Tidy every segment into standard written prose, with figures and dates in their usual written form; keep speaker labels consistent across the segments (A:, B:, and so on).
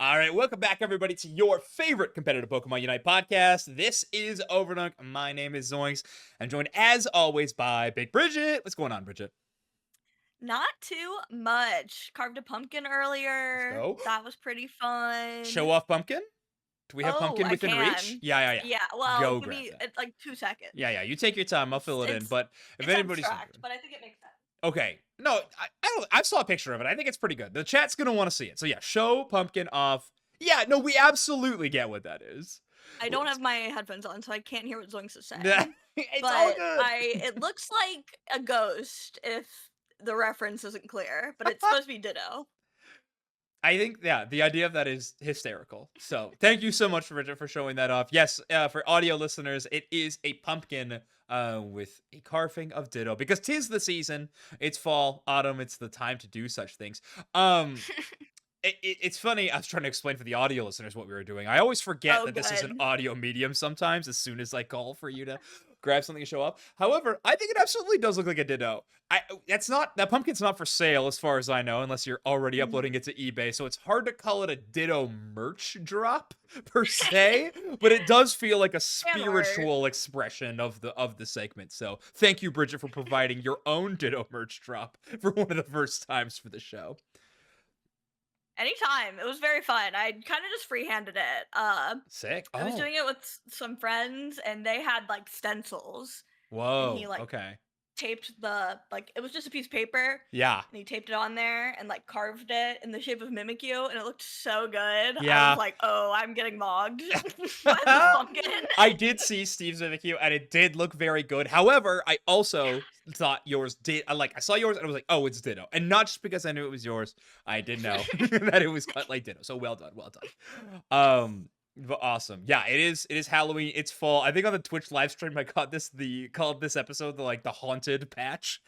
A: All right, welcome back, everybody, to your favorite competitive Pokemon Unite podcast. This is Overdunk. My name is Zoinks. I'm joined, as always, by Big Bridget. What's going on, Bridget?
B: Not too much. Carved a pumpkin
A: Let's
B: earlier.
A: go.
B: That was pretty fun.
A: Show off pumpkin? Do we have
B: Oh,
A: pumpkin
B: I
A: within reach?
B: can.
A: Yeah.
B: Yeah, well,
A: Go
B: give
A: grab
B: me
A: that.
B: like 2 seconds.
A: Yeah. You take your time. I'll
B: It's
A: fill it in.
B: it's
A: But if
B: it's
A: anybody's
B: abstract,
A: wondering,
B: but I think it makes sense.
A: okay. No, I don't. I saw a picture of it. I think it's pretty good. The chat's gonna want to see it. So yeah, show pumpkin off. Yeah. No, we absolutely get what that is.
B: I don't have my headphones on, so I can't hear what Zoinks is
A: Yeah,
B: saying.
A: it's all
B: But
A: good.
B: it looks like a ghost if the reference isn't clear, but it's supposed to be Ditto.
A: I think, yeah, the idea of that is hysterical. So thank you so much, Bridget, for showing that off. Yes, for audio listeners, it is a pumpkin with a carving of Ditto because 'tis the season. It's fall, autumn. It's the time to do such things. Um, it's funny. I was trying to explain for the audio listeners what we were doing. I always forget
B: Oh,
A: that this is an
B: good.
A: audio medium sometimes as soon as I call for you to grab something to show up. However, I think it absolutely does look like a Ditto. That pumpkin's not for sale as far as I know, unless you're already
B: Mhm.
A: uploading it to eBay. So it's hard to call it a Ditto merch drop per se, but it does feel like a
B: Fan art.
A: spiritual expression of the segment. So thank you, Bridget, for providing your own Ditto merch drop for one of the first times for the show.
B: Anytime. It was very fun. I kind of just freehanded it.
A: Sick.
B: I was
A: Oh,
B: doing it with some friends, and they had like stencils, and he
A: whoa.
B: like
A: Okay.
B: taped the like it was just a piece of paper,
A: Yeah.
B: and he taped it on there and like carved it in the shape of Mimikyu, and it looked so good. I was
A: Yeah.
B: like, oh, I'm getting mogged by this pumpkin.
A: I did see Steve's Mimikyu and it did look very good. However, I also thought yours did. I saw yours and I was like, oh, it's Ditto. And not just because I knew it was yours, I did know that it was cut like Ditto. So well done, well done. But awesome. Yeah, it is Halloween. It's fall. I think on the Twitch live stream I called this episode the haunted patch.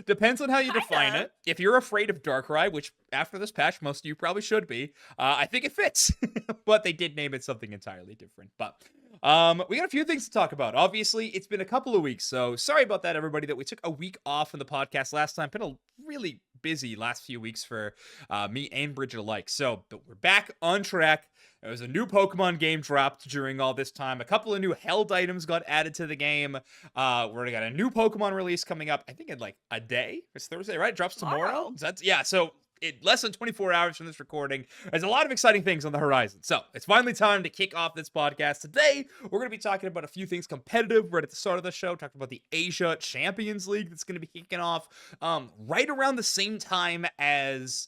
A: Depends on how you define
B: Kinda.
A: it. If you're afraid of Darkrai, which after this patch most of you probably should be, I think it fits. But they did name it something entirely different. But we got a few things to talk about. Obviously, it's been a couple of weeks, so sorry about that, everybody, that we took a week off in the podcast last time. Been a really busy last few weeks for me and Bridget alike. So, but we're back on track. There was a new Pokemon game dropped during all this time. A couple of new held items got added to the game. We're gonna got a new Pokemon release coming up. I think in like a day. It's Thursday, right? Drops tomorrow.
B: Tomorrow.
A: Yeah. So less than 24 hours from this recording. There's a lot of exciting things on the horizon. So it's finally time to kick off this podcast. Today, we're going to be talking about a few things competitive right at the start of the show. Talking about the Asia Champions League that's going to be kicking off right around the same time as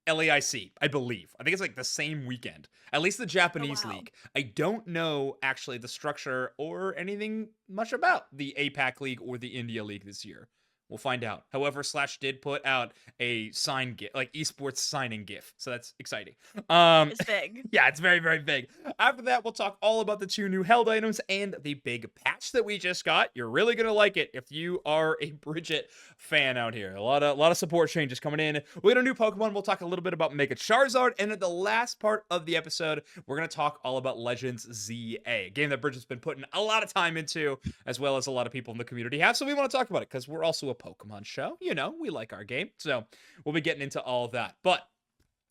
A: LAIC, I believe. I think it's like the same weekend. At least the
B: Oh
A: Japanese
B: wow.
A: league. I don't know actually the structure or anything much about the APAC league or the India league this year. We'll find out. However, Slash did put out a sign gif, like esports signing gif, so that's exciting. Um,
B: It's big.
A: yeah, it's very, very big. After that, we'll talk all about the two new held items and the big patch that we just got. You're really gonna like it if you are a Bridget fan out here. A lot of support changes coming in. We got a new Pokemon. We'll talk a little bit about Mega Charizard, and at the last part of the episode, we're gonna talk all about Legends ZA, a game that Bridget's been putting a lot of time into, as well as a lot of people in the community have. So we want to talk about it because we're also a Pokemon show. You know, we like our game, so we'll be getting into all of that. But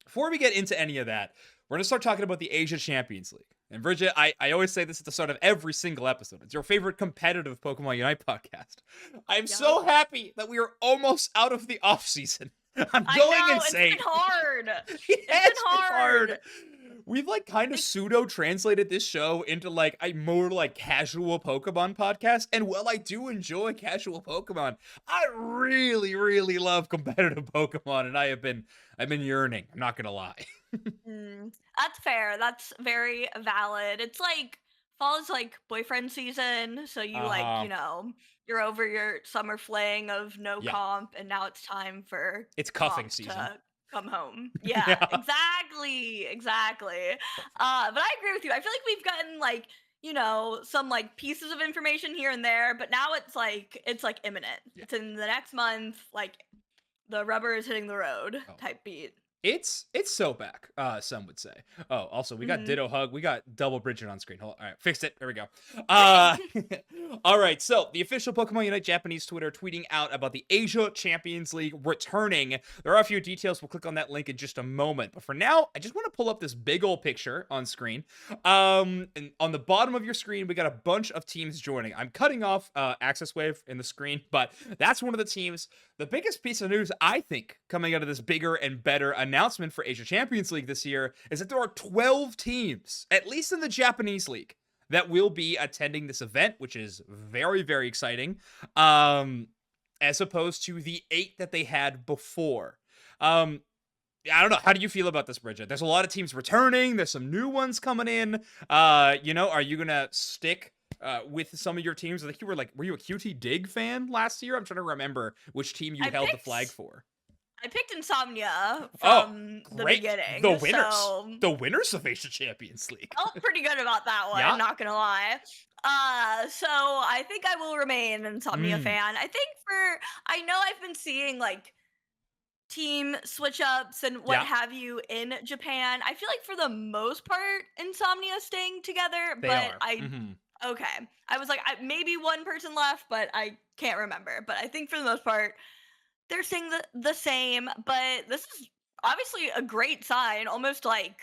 A: before we get into any of that, we're going to start talking about the Asia Champions League. And Bridget, I always say this at the start of every single episode. It's your favorite competitive Pokemon Unite podcast. I'm
B: Yep.
A: so happy that we are almost out of the off season. I'm
B: I
A: going
B: know, it's
A: insane.
B: been hard. It's been
A: It's been hard.
B: hard.
A: We've like kind of
B: Like,
A: pseudo translated this show into like a more like casual Pokemon podcast. And while I do enjoy casual Pokemon, I really, really love competitive Pokemon, and I've been yearning. I'm not gonna lie.
B: that's fair. That's very valid. It's like fall is like boyfriend season, so you
A: Uh
B: like,
A: huh.
B: you're over your summer fling of no
A: Yeah,
B: comp, and now it's time for
A: it's cuffing
B: comp
A: season.
B: to come home. Yeah,
A: Yeah.
B: exactly, exactly. But I agree with you. I feel like we've gotten like, some like pieces of information here and there, but now it's like imminent.
A: Yeah.
B: It's in the next month, like the rubber is hitting the road
A: Oh,
B: type beat.
A: It's so back, some would say. Oh, also we got
B: Hmm.
A: Ditto Hug, we got double Bridget on screen. Hold on. All right, fixed it. There we go.
B: Great.
A: Uh, all right. So the official Pokemon Unite Japanese Twitter tweeting out about the Asia Champions League returning. There are a few details. We'll click on that link in just a moment. But for now, I just want to pull up this big old picture on screen. And on the bottom of your screen, we got a bunch of teams joining. I'm cutting off Access Wave in the screen, but that's one of the teams. The biggest piece of news, I think, coming out of this bigger and better announcement for Asia Champions League this year is that there are 12 teams, at least in the Japanese league, that will be attending this event, which is very, very exciting, as opposed to the 8 that they had before. I don't know. How do you feel about this, Bridget? There's a lot of teams returning. There's some new ones coming in. Are you gonna stick with some of your teams? I think were you a QT Dig fan last year? I'm trying to remember which team you
B: I
A: held the
B: picked
A: flag for.
B: I picked Insomnia
A: Oh,
B: from the
A: great. The
B: beginning,
A: winners.
B: so
A: The winners of Asia Champions League.
B: felt pretty good about that one,
A: Yeah.
B: not gonna lie. So I think I will remain an Insomnia
A: Mm,
B: fan. I know I've been seeing like team switch ups and what
A: yeah,
B: have you in Japan. I feel like for the most part, Insomnia staying together,
A: they
B: but
A: are. Hmm.
B: okay. I was like, maybe one person left, but I can't remember. But I think for the most part, they're staying the same. But this is obviously a great sign, almost like,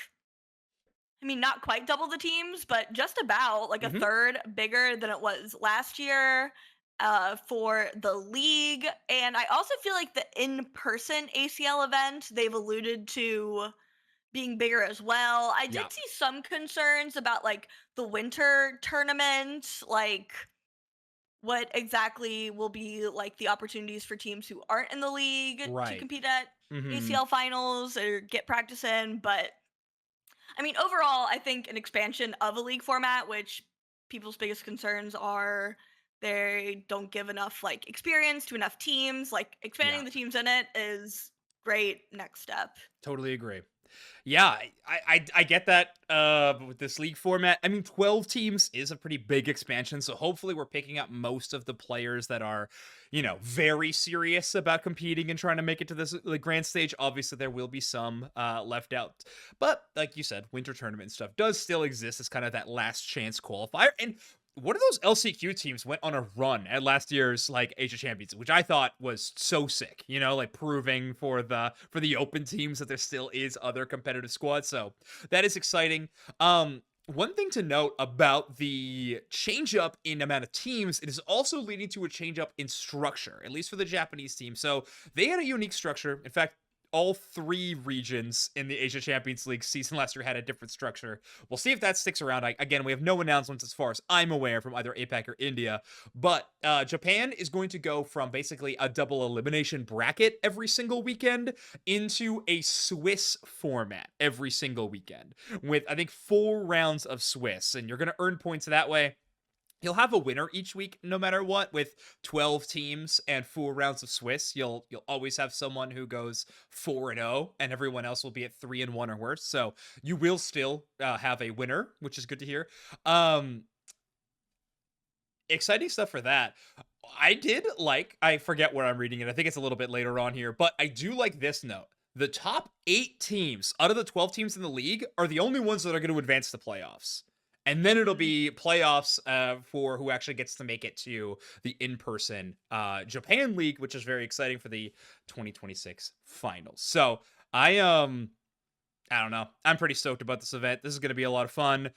B: I mean, not quite double the teams, but just about like a
A: Hmm.
B: third bigger than it was last year for the league. And I also feel like the in person ACL event, they've alluded to being bigger as well. I
A: Yeah,
B: did see some concerns about like the winter tournament, like what exactly will be like the opportunities for teams who aren't in the league to
A: right.
B: compete at
A: Hmm.
B: ACL finals or get practice in. But I mean, overall, I think an expansion of a league format, which people's biggest concerns are they don't give enough like experience to enough teams, like
A: Yeah,
B: expanding the teams in it is great next step.
A: totally agree. Yeah, I get that but with this league format. I mean, 12 teams is a pretty big expansion, so hopefully we're picking up most of the players that are, very serious about competing and trying to make it to this the grand stage. Obviously, there will be some left out. But like you said, winter tournament stuff does still exist as kind of that last chance qualifier. And one of those LCQ teams went on a run at last year's like Asia Champions, which I thought was so sick. Like proving for the open teams that there still is other competitive squads. So that is exciting. One thing to note about the change up in amount of teams, it is also leading to a change up in structure, at least for the Japanese team. So they had a unique structure. In fact, all 3 regions in the Asia Champions League season last year had a different structure. We'll see if that sticks around. Again, we have no announcements as far as I'm aware from either APAC or India, but Japan is going to go from basically a double elimination bracket every single weekend into a Swiss format every single weekend with, I think, 4 rounds of Swiss, and you're going to earn points that way. You'll have a winner each week, no matter what. With 12 teams and 4 rounds of Swiss, you'll always have someone who goes 4-0, and everyone else will be at 3-1 or worse. So you will still have a winner, which is good to hear. Um, Exciting stuff for that. I forget where I'm reading it. I think it's a little bit later on here, but I do like this note. The top 8 teams out of the 12 teams in the league are the only ones that are going to advance to playoffs. And then it'll
B: Mhm.
A: be playoffs for who actually gets to make it to the in-person Japan League, which is very exciting for the 2026 finals. So I don't know. I'm pretty stoked about this event. This is going to be a lot of fun.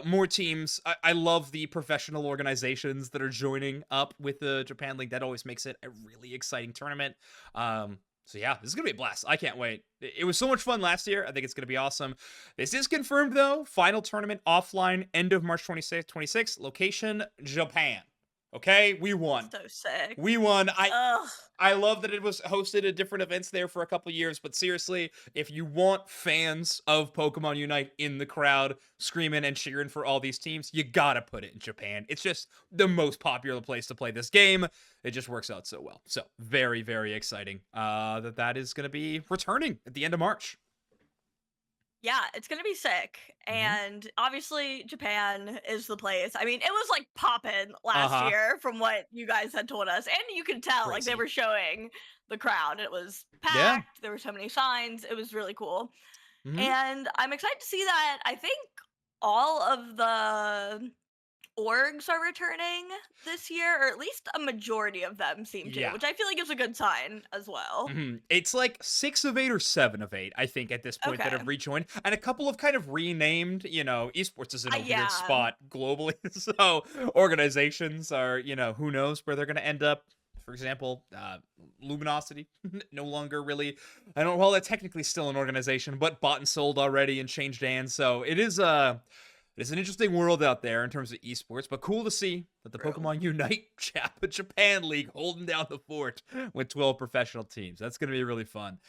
A: More teams. I love the professional organizations that are joining up with the Japan League. That always makes it a really exciting tournament. So yeah, this is going to be a blast. I can't wait. It was so much fun last year. I think it's going to be awesome. This is confirmed though. Final tournament offline, end of March 26th. Location, Japan. Okay, we won.
B: So sick.
A: We won.
B: Ugh.
A: I love that it was hosted at different events there for a couple years, but seriously, if you want fans of Pokemon Unite in the crowd screaming and cheering for all these teams, you gotta put it in Japan. It's just the most popular place to play this game. It just works out so well. So very, very exciting that is going to be returning at the end of March.
B: Yeah, it's gonna be sick.
A: Hmm.
B: And obviously Japan is the place. I mean, it was like poppin' last
A: Uh-huh.
B: year from what you guys had told us. And you could tell, like they
A: Crazy.
B: were showing the crowd. It was
A: Yeah.
B: packed, there were so many signs, it was really cool.
A: Hmm.
B: And I'm excited to see that I think all of the orgs are returning this year, or at least a majority of them seem to,
A: Yeah.
B: which I feel like is a good sign as well.
A: It's like 6 of 8 or 7 of 8, I think, at this point that
B: Okay.
A: have rejoined, and a couple of kind of renamed. Esports is in a weird
B: Yeah.
A: spot globally, so organizations are, who knows where they're gonna end up. For example, Luminosity, no longer really, I don't, well, they're technically still an organization, but bought and sold already and changed hands, so it's an interesting world out there in terms of esports, but cool to see that the
B: True.
A: Pokemon Unite Japan League holding down the fort with 12 professional teams. That's going to be really fun.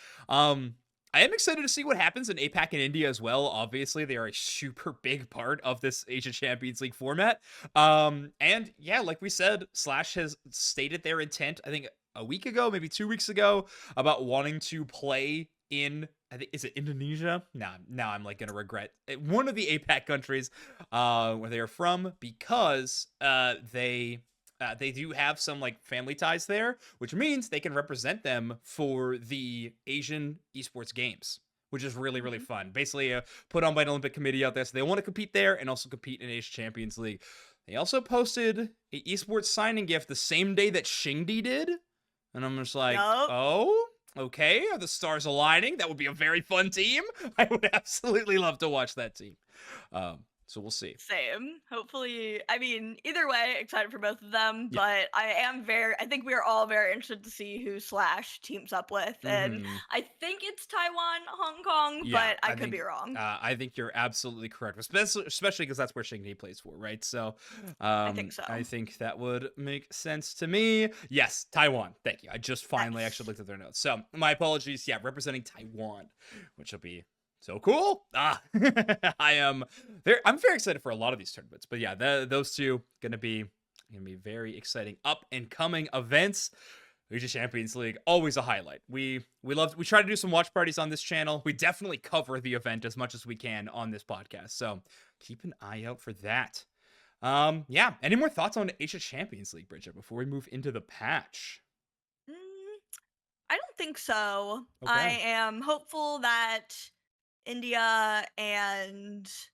A: I am excited to see what happens in APAC and India as well. Obviously, they are a super big part of this Asia Champions League format. And yeah, like we said, Slash has stated their intent, I think a week ago, maybe 2 weeks ago, about wanting to play in, I think, is it Indonesia? Nah, now I'm like gonna regret it. One of the APAC countries where they are from, because they do have some like family ties there, which means they can represent them for the Asian esports games, which is really, really
B: Mhm.
A: fun. Basically, put on by an Olympic committee out there, so they want to compete there and also compete in Asia Champions League. They also posted a esports signing gift the same day that Shingdi did, and I'm just like,
B: Yup.
A: oh, okay, are the stars aligning? That would be a very fun team. I would absolutely love to watch that team. So we'll see.
B: Same. Hopefully, I mean, either way, excited for both of them,
A: Yeah.
B: but I think we are all very interested to see who Slash teams up with. And
A: Hmm.
B: I think it's Taiwan, Hong Kong,
A: Yeah,
B: but I could be wrong.
A: I think you're absolutely correct, especially because that's where Shingni plays for, right? So,
B: I think so.
A: I think that would make sense to me. Yes, Taiwan. Thank you. I just finally actually
B: Nice.
A: looked at their notes. So, my apologies. Yeah, representing Taiwan, which will be so cool. I am I'm very excited for a lot of these tournaments. But yeah, those two gonna be very exciting up and coming events. Asia Champions League, always a highlight. We try to do some watch parties on this channel. We definitely cover the event as much as we can on this podcast. So keep an eye out for that. Yeah. Any more thoughts on Asia Champions League, Bridget, before we move into the patch?
B: Mm, I don't think so. I
A: Okay.
B: am hopeful that India and is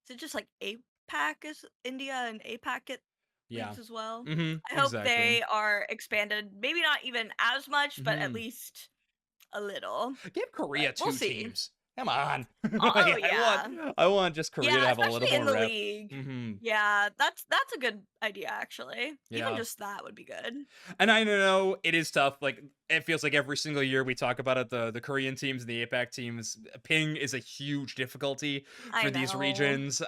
B: it just like APAC is India and APAC get
A: Yeah.
B: leagues as well? I hope
A: Exactly.
B: they are expanded, maybe not even as much, but at
A: Hmm.
B: least a little.
A: Give
B: But
A: Korea
B: we'll
A: two
B: see.
A: teams. Come on.
B: Oh
A: I want
B: yeah.
A: I want just Korea to
B: Yeah,
A: have a little
B: especially in
A: more
B: the
A: rep.
B: league.
A: Hmm.
B: Yeah, that's a good idea actually. Even
A: Yeah.
B: just that would be good.
A: And I know it is tough. Like, it feels like every single year we talk about it, the Korean teams and the APAC teams, ping is a huge difficulty
B: I
A: for these
B: know.
A: regions,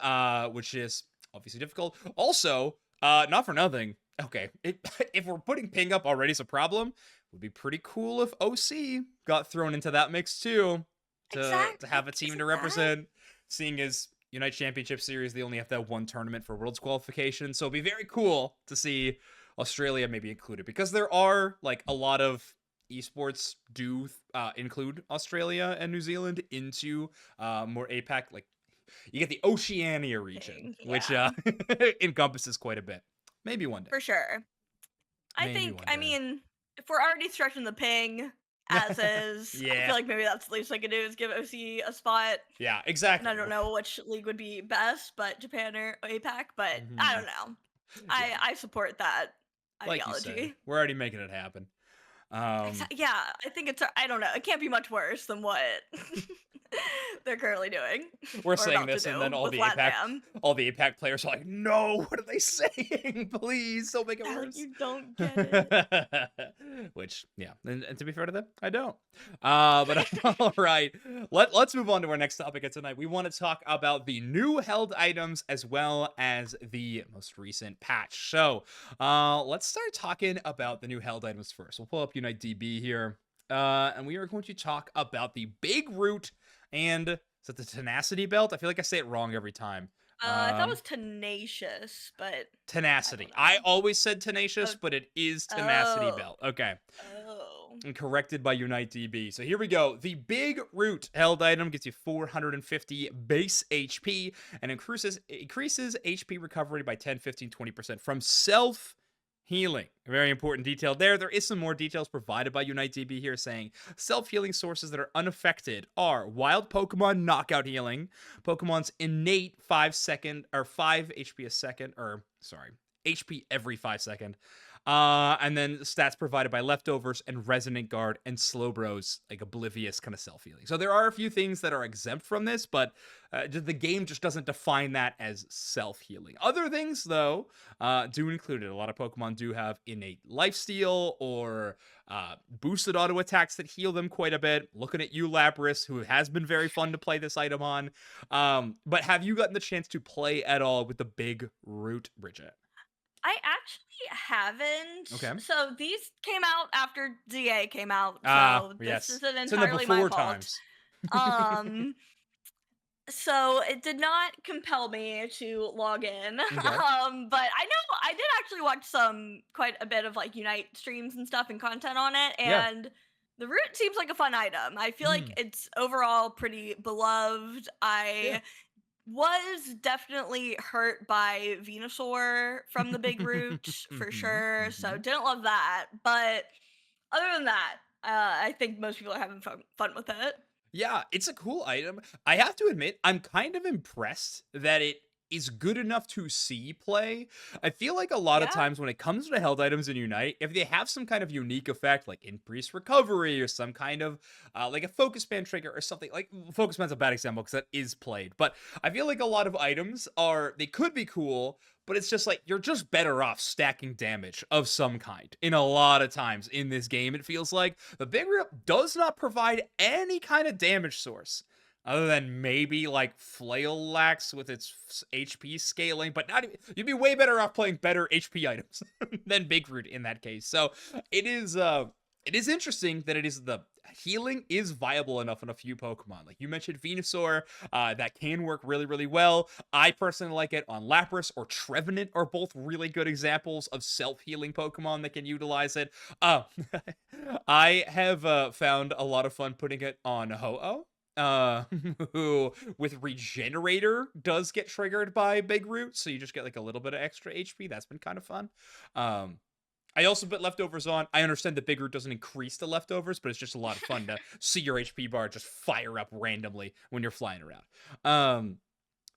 A: which is obviously difficult. Also, not for nothing. Okay, if we're putting ping up already as a problem, it would be pretty cool if OC got thrown into that mix too, to
B: Exactly.
A: have a team to
B: Isn't that?
A: represent. Seeing as Unite Championship Series, they only have that one tournament for Worlds qualification, so it'd be very cool to see Australia maybe included, because there are like a lot of esports do include Australia and New Zealand into more APAC. Like, you get the Oceania region,
B: Ping,
A: which
B: yeah.
A: encompasses quite a bit. Maybe one day.
B: For sure. I
A: Maybe
B: think,
A: one
B: I
A: day.
B: mean, if we're already stretching the ping as is, I
A: Yeah.
B: feel like maybe that's the least I could do is give OC a spot.
A: Yeah.
B: And I
A: Exactly.
B: don't know which league would be best, but Japan or APAC, but I
A: Mhm.
B: don't know.
A: Yeah.
B: I support that
A: Like you said,
B: ideology.
A: we're already making it happen. Um,
B: Yeah, I think it's I don't know. It can't be much worse than what they're currently doing
A: we're
B: or
A: saying
B: about to
A: this, and then
B: do
A: all
B: with
A: the APAC,
B: LATAM.
A: players are like, "No, what are they saying? Please, don't make it
B: They're like,
A: worse."
B: you don't get it.
A: Which, yeah, and to be fair to them, I don't. But all right, let's move on to our next topic of tonight. We want to talk about the new held items as well as the most recent patch. So, let's start talking about the new held items first. We'll pull up Unite DB here, and we are going to talk about the Big Root and, is it the Tenacity belt? I feel like I say it wrong every time.
B: I thought it was tenacious, but I
A: Tenacity.
B: don't
A: I
B: know.
A: always said tenacious,
B: Oh,
A: but it is Tenacity
B: oh,
A: belt. Okay.
B: oh.
A: and corrected by Unite DB. So here we go. The Big Root held item gets you 450 base HP and increases HP recovery by 10, 15, 20% from self healing. A very important detail there. There is some more details provided by Unite DB here saying self-healing sources that are unaffected are wild Pokemon knockout healing, Pokemon's innate 5-second or 5 HP a second, or sorry, HP every 5 second. And then stats provided by leftovers and Resonant Guard and Slowbro's like oblivious kind of self-healing. So there are a few things that are exempt from this, but the game just doesn't define that as self-healing. Other things, though, do include it. A lot of Pokemon do have innate lifesteal or boosted auto attacks that heal them quite a bit. Looking at you, Lapras, who has been very fun to play this item on. But have you gotten the chance to play at all with the Big Root, Bridget?
B: I actually haven't.
A: Okay.
B: So these came out after ZA came out,
A: Ah,
B: so this
A: yes.
B: isn't
A: It's in the
B: entirely my
A: before
B: fault.
A: times.
B: Um, so it did not compel me to log in.
A: Okay.
B: But I know I did actually watch quite a bit of like Unite streams and stuff and content on it,
A: Yeah.
B: and the root seems like a fun item. I feel like
A: Mm,
B: it's overall pretty beloved.
A: yeah.
B: I was definitely hurt by Venusaur from the Big Root for
A: Mhm,
B: sure, so
A: mhm.
B: didn't love that. But other than that, I think most people are having fun with it.
A: Yeah, it's a cool item. I have to admit, I'm kind of impressed that it is good enough to see play. I feel like a lot of
B: Yeah,
A: times when it comes to held items in Unite, if they have some kind of unique effect, like increased recovery or some kind of like a focus band trigger or something, like focus band's a bad example because that is played, but I feel like a lot of items they could be cool, but it's just like you're just better off stacking damage of some kind. In a lot of times in this game, it feels like the Big Rip does not provide any kind of damage source other than maybe like Flail Lax with its HP scaling, but not even, you'd be way better off playing better HP items than Big Root in that case. So it is interesting that it is the healing is viable enough on a few Pokemon. Like you mentioned Venusaur, that can work really, really well. I personally like it on Lapras or Trevenant are both really good examples of self-healing Pokemon that can utilize it. Uh, I have found a lot of fun putting it on Ho-Oh. Uh, who with Regenerator does get triggered by Big Root, so you just get like a little bit of extra HP. That's been kind of fun. Um, I also put leftovers on. I understand the Big Root doesn't increase the leftovers, but it's just a lot of fun to see your HP bar just fire up randomly when you're flying around.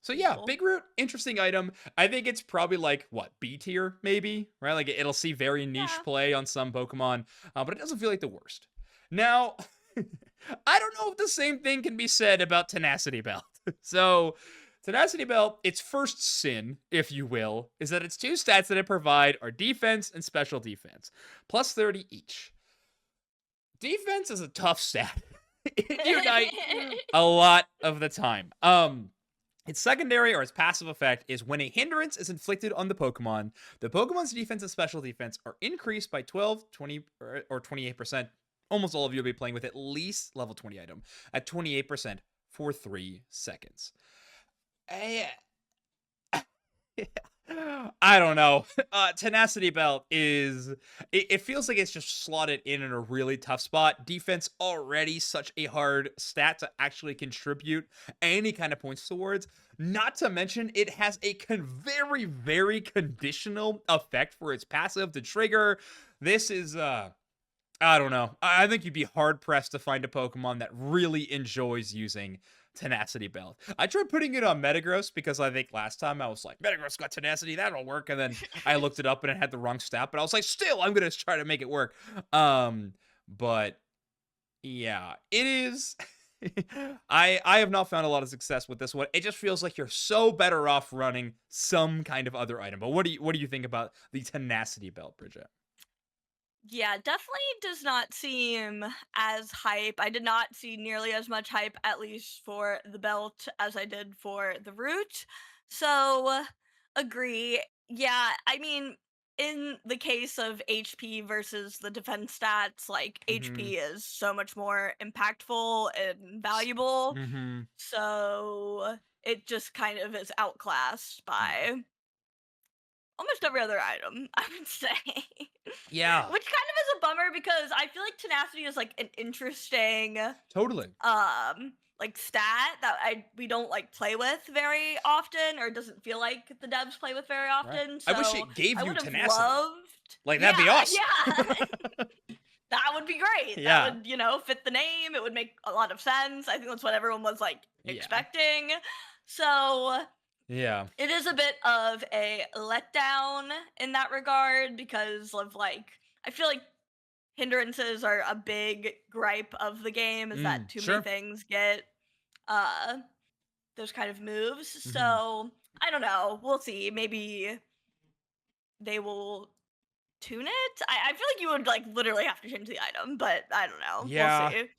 A: So yeah,
B: cool.
A: Big Root, interesting item. I think it's probably like what B tier maybe, right? Like it'll see very niche
B: Yeah.
A: play on some Pokemon, but it doesn't feel like the worst. Now, I don't know if the same thing can be said about Tenacity Belt. So Tenacity Belt, its first sin, if you will, is that its two stats that it provide are defense and special defense, plus 30 each. Defense is a tough stat in Unite a lot of the time. Its secondary or its passive effect is when a hindrance is inflicted on the Pokemon's defense and special defense are increased by 12, 20, or 28%. Almost all of you will be playing with at least level 20 item at 28% for 3 seconds. Eh, I don't know. Tenacity Belt it feels like it's just slotted in a really tough spot. Defense already such a hard stat to actually contribute any kind of points towards. Not to mention, it has a very, very conditional effect for its passive to trigger. This is I don't know. I think you'd be hard pressed to find a Pokemon that really enjoys using Tenacity Belt. I tried putting it on Metagross because I think last time I was like, Metagross got Tenacity, that'll work. And then I looked it up and it had the wrong stat, but I was like, still, I'm gonna try to make it work. But yeah, it is. I have not found a lot of success with this one. It just feels like you're so better off running some kind of other item. But what do you think about the Tenacity Belt, Bridget?
B: Yeah, definitely does not seem as hype. I did not see nearly as much hype, at least for the belt, as I did for the root. So, agree. Yeah, I mean, in the case of HP versus the defense stats, like
A: Mm-hmm.
B: HP is so much more impactful and valuable.
A: Mm-hmm.
B: So, it just kind of is outclassed
A: Yeah.
B: by almost every other item, I would say.
A: Yeah.
B: Which kind of is a bummer because I feel like tenacity is like an interesting
A: Totally.
B: like stat that we don't like play with very often, or it doesn't feel like the devs play with very
A: Right.
B: often.
A: I wish
B: So
A: it gave
B: I
A: you
B: would have
A: tenacity.
B: loved,
A: Like, that'd be
B: yeah,
A: awesome.
B: yeah. That would be great. That
A: Yeah.
B: would, fit the name. It would make a lot of sense. I think that's what everyone was like
A: Yeah.
B: expecting. So
A: Yeah.
B: it is a bit of a letdown in that regard because of like I feel like hindrances are a big gripe of the game is that too many
A: Sure.
B: things get uh those kind of moves.
A: Mhm.
B: So I don't know. We'll see. Maybe they will tune it. I feel like you would like literally have to change the item, but I don't know. We'll
A: Yeah.
B: see.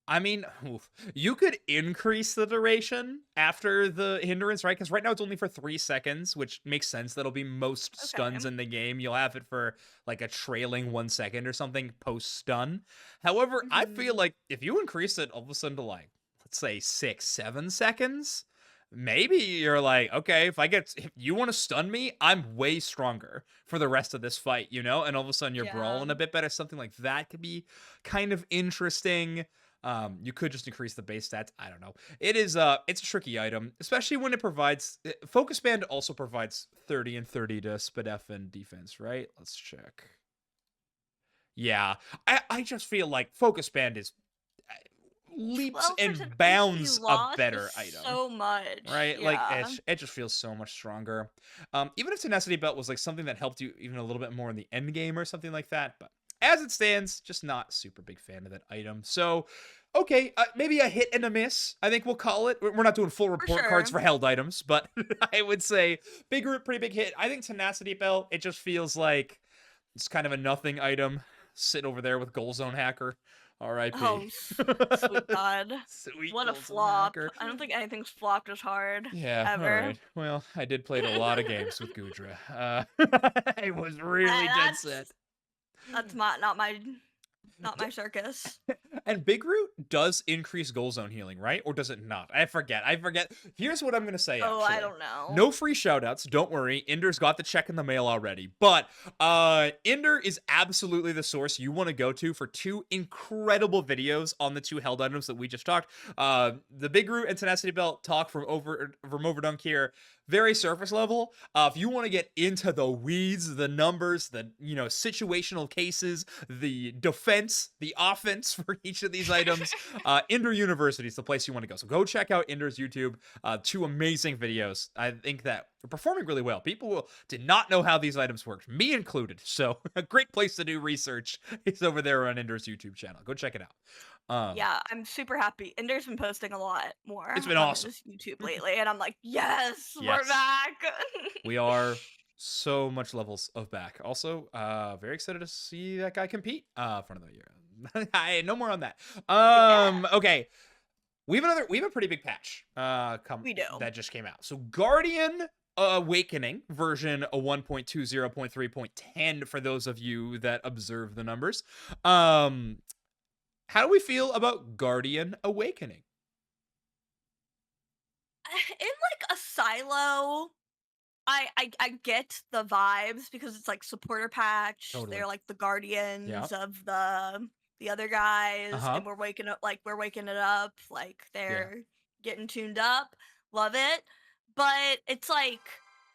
A: I mean, oof. You could increase the duration after the hindrance, right? Because right now it's only for 3 seconds, which makes sense. That'll be most stuns
B: Okay.
A: in the game. You'll have it for like a trailing 1 second or something post stun. However, I feel
B: Hmm.
A: like if you increase it all of a sudden to like, let's say 6, 7 seconds, maybe you're like, okay, if you want to stun me, I'm way stronger for the rest of this fight, And all of a sudden you're
B: Yeah.
A: brawling a bit better. Something like that could be kind of interesting. You could just increase the base stats. I don't know. It's a tricky item, especially when it provides Focus Band also provides 30 and 30 to SPDF and defense, right? Let's check. Yeah. I just feel like Focus Band is uh, leaps
B: 12%
A: and
B: HP
A: bounds a
B: loss is
A: better item.
B: so much.
A: Right? Like
B: Yeah.
A: it just feels so much stronger. Even if Tenacity Belt was like something that helped you even a little bit more in the end game or something like that, but as it stands, just not super big fan of that item. So, okay, maybe a hit and a miss. I think we'll call it. We're not doing full
B: For
A: report cards
B: sure.
A: for held items, but I would say pretty big hit. I think Tenacity Belt. It just feels like it's kind of a nothing item sitting over there with Goal Zone Hacker. R.I.P.
B: Oh, sweet God.
A: Sweet
B: What a
A: Goal Zone
B: flop.
A: Hacker.
B: I don't think anything's flopped as hard
A: Yeah, all
B: ever.
A: right. Well, I did play a lot of games with Gudra. I was really dead set.
B: That's not my circus.
A: And Big Root does increase goal zone healing, right? Or does it not? I forget. Here's what I'm going to say,
B: Oh, I
A: actually.
B: don't know.
A: No free shoutouts. Don't worry. Ender's got the check in the mail already. But Ender is absolutely the source you want to go to for two incredible videos on the two held items that we just talked. The Big Root and Tenacity Belt talk from Overdunk here. Very surface level. If you want to get into the weeds, the numbers, the situational cases, the defense, the offense for each of these items, Ender University is the place you want to go. So go check out Ender's YouTube. Two amazing videos. I think that they're performing really well. People did not know how these items worked, me included. So a great place to do research is over there on Ender's YouTube channel. Go check it out.
B: Yeah, I'm super happy. Ender's been posting a lot more
A: It's been
B: on
A: awesome.
B: his YouTube lately, and I'm like, yes, we're
A: Yes.
B: back.
A: We are so much levels of back. Also, very excited to see that guy compete front of the year. No more on that.
B: Yeah,
A: Okay. We have a pretty big patch
B: we do.
A: that just came out. So Guardian Awakening version 1.20.3.10 for those of you that observe the numbers. How do we feel about Guardian Awakening?
B: In like a silo, I get the vibes because it's like supporter patch.
A: Totally.
B: They're like the
A: Yeah.
B: guardians of the other guys,
A: Uh-huh.
B: and we're waking it up. Like
A: Yeah.
B: they're getting tuned up. Love it, but it's like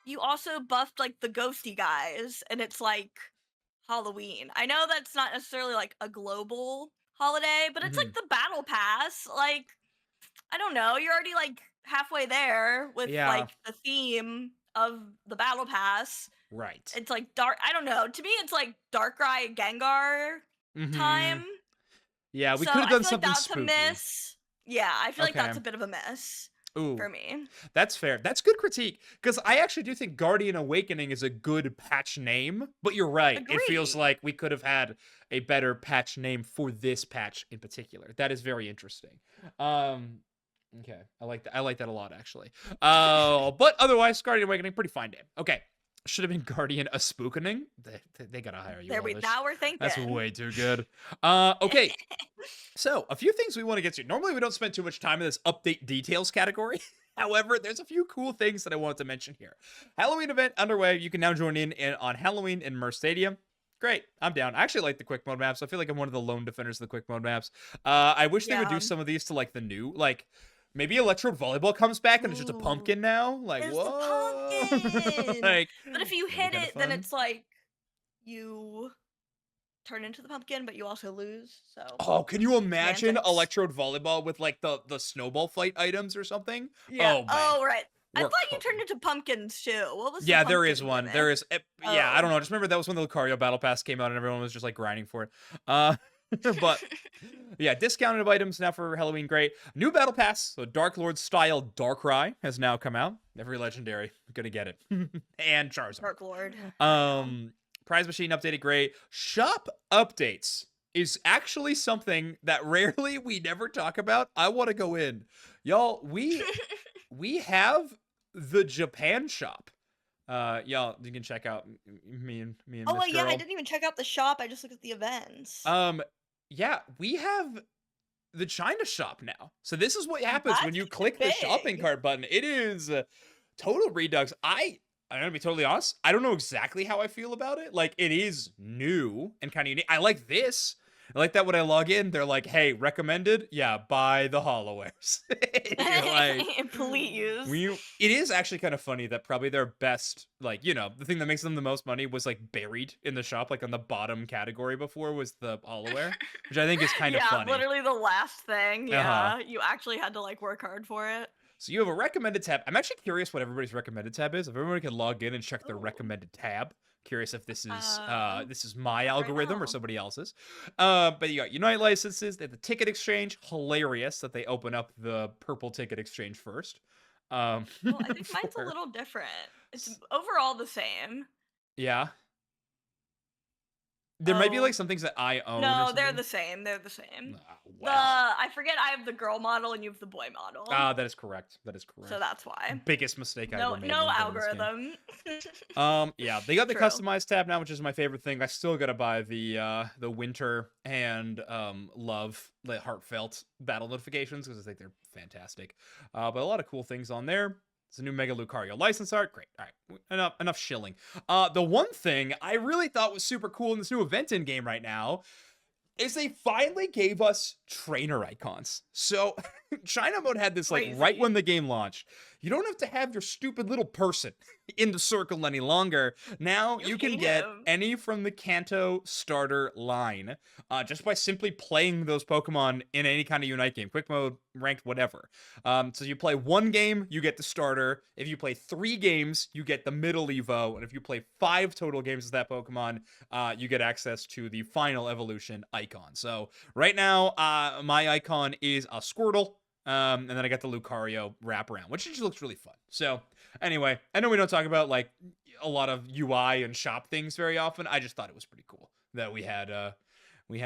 B: you also buffed like the ghosty guys, and it's like Halloween. I know that's not necessarily like a global holiday, but it's like
A: Mhm.
B: the battle pass. Like I don't know, you're already like halfway there with
A: Yeah.
B: like the theme of the battle pass.
A: Right.
B: It's like dark. I don't know. To me, it's like Darkrai Gengar time.
A: Mhm. Yeah, we
B: So
A: could have
B: I
A: done
B: feel like
A: something
B: that's a
A: spooky.
B: miss. Yeah, I feel like
A: Okay.
B: that's a bit of a miss
A: Ooh,
B: for me.
A: that's fair. That's good critique because I actually do think Guardian Awakening is a good patch name, but you're right. It feels
B: Agree.
A: like we could have had a better patch name for this patch in particular. That is very interesting. Um, okay, I like that. I like that a lot actually. But otherwise, Guardian Awakening, pretty fine name. Okay, should have been Guardian A Spookening. They gotta hire you,
B: There we
A: Elvish.
B: now we're
A: That's
B: thinking.
A: way too good. Okay. So, a few things we want to get to. Normally, we don't spend too much time in this update details category. However, there's a few cool things that I wanted to mention here. Halloween event underway. You can now join in on Halloween in Mer Stadium. great. I'm down. I actually like the quick mode maps. I feel like I'm one of the lone defenders of the quick mode maps. I wish they would do
B: Yeah.
A: some of these to like the new, like maybe Electrode Volleyball comes back and it's just a
B: Ooh,
A: pumpkin now. Like,
B: it's the
A: whoa.
B: pumpkin.
A: Like,
B: But if you
A: that'd be
B: hit
A: kind of
B: it, then
A: fun.
B: it's like you turn into the pumpkin, but you also lose. So
A: Oh, can you imagine
B: semantics.
A: Electrode Volleyball with like the snowball fight items or something?
B: Yeah.
A: Oh man,
B: Oh, right. I
A: we're
B: thought you turned
A: cooking.
B: into pumpkins too. What was the
A: Yeah, there is
B: pumpkin
A: one. There
B: gimmick?
A: is. Yeah, I
B: Oh.
A: don't know. I just remember that was when the Lucario Battle Pass came out and everyone was just like grinding for it. But yeah, discounted items now for Halloween. Great. New Battle Pass, so Dark Lord style Darkrai has now come out. Every legendary gonna get it, and Charizard.
B: Dark Lord. I know.
A: Prize machine updated. Great. Shop updates is actually something that rarely we never talk about. I want to go in, y'all. We have the Japan shop. Y'all, you can check out me and
B: Oh
A: Miss
B: wait, yeah, I
A: Girl.
B: didn't even check out the shop. I just looked at the events.
A: Yeah, we have the China shop now. So this is what happens when
B: That's
A: you click the shopping
B: big.
A: cart button. It is total redux. I'm gonna be totally honest. I don't know exactly how I feel about it. Like, it is new and kind of unique. I like this. I like that when I log in, they're like, "Hey, recommended? Yeah, buy the Holowares." You're like,
B: Please.
A: it is actually kind of funny that probably their best, like, the thing that makes them the most money was like buried in the shop, like on the bottom category before was the Holoware, which I think is kind of
B: Yeah,
A: funny.
B: literally the last thing.
A: Uh-huh.
B: Yeah, you actually had to like work hard for it.
A: So you have a recommended tab. I'm actually curious what everybody's recommended tab is. If everyone can log in and check their
B: Ooh.
A: recommended tab. Curious if this is my
B: Right
A: algorithm or
B: now.
A: somebody else's. But you got Unite licenses. They have the ticket exchange. Hilarious that they open up the purple ticket exchange first.
B: Well, I think mine's a
A: For
B: little different. It's overall the same.
A: yeah. There might be like
B: Oh,
A: some things that I own or
B: no, they're
A: something.
B: the same. They're the same.
A: Well.
B: I forget I have the girl model and you have the boy model.
A: That is correct. That is
B: So
A: correct.
B: that's why.
A: Biggest mistake I
B: No,
A: ever made
B: no
A: when playing this game.
B: algorithm.
A: Yeah, they got the
B: True.
A: customized tab now, which is my favorite thing. I still gotta buy the winter and love the heartfelt battle notifications because I think they're fantastic. But a lot of cool things on there. It's a new Mega Lucario license art. Great. All right, enough shilling. The one thing I really thought was super cool in this new event in game right now is they finally gave us trainer icons. So China Mode had this like right
B: Crazy.
A: when the game launched. You don't have to have your stupid little person in the circle any longer. Now you can
B: hate
A: get
B: him.
A: any from the Kanto starter line just by simply playing those Pokemon in any kind of Unite game, quick mode, ranked, whatever. So you play one game, you get the starter. If you play 3 games, you get the middle Evo. And if you play 5 total games as that Pokemon, you get access to the final evolution icon. So right now, my icon is a Squirtle. And then I got the Lucario wraparound, which just looks really fun. So anyway, I know we don't talk about like a lot of UI and shop things very often. I just thought it was pretty cool that we had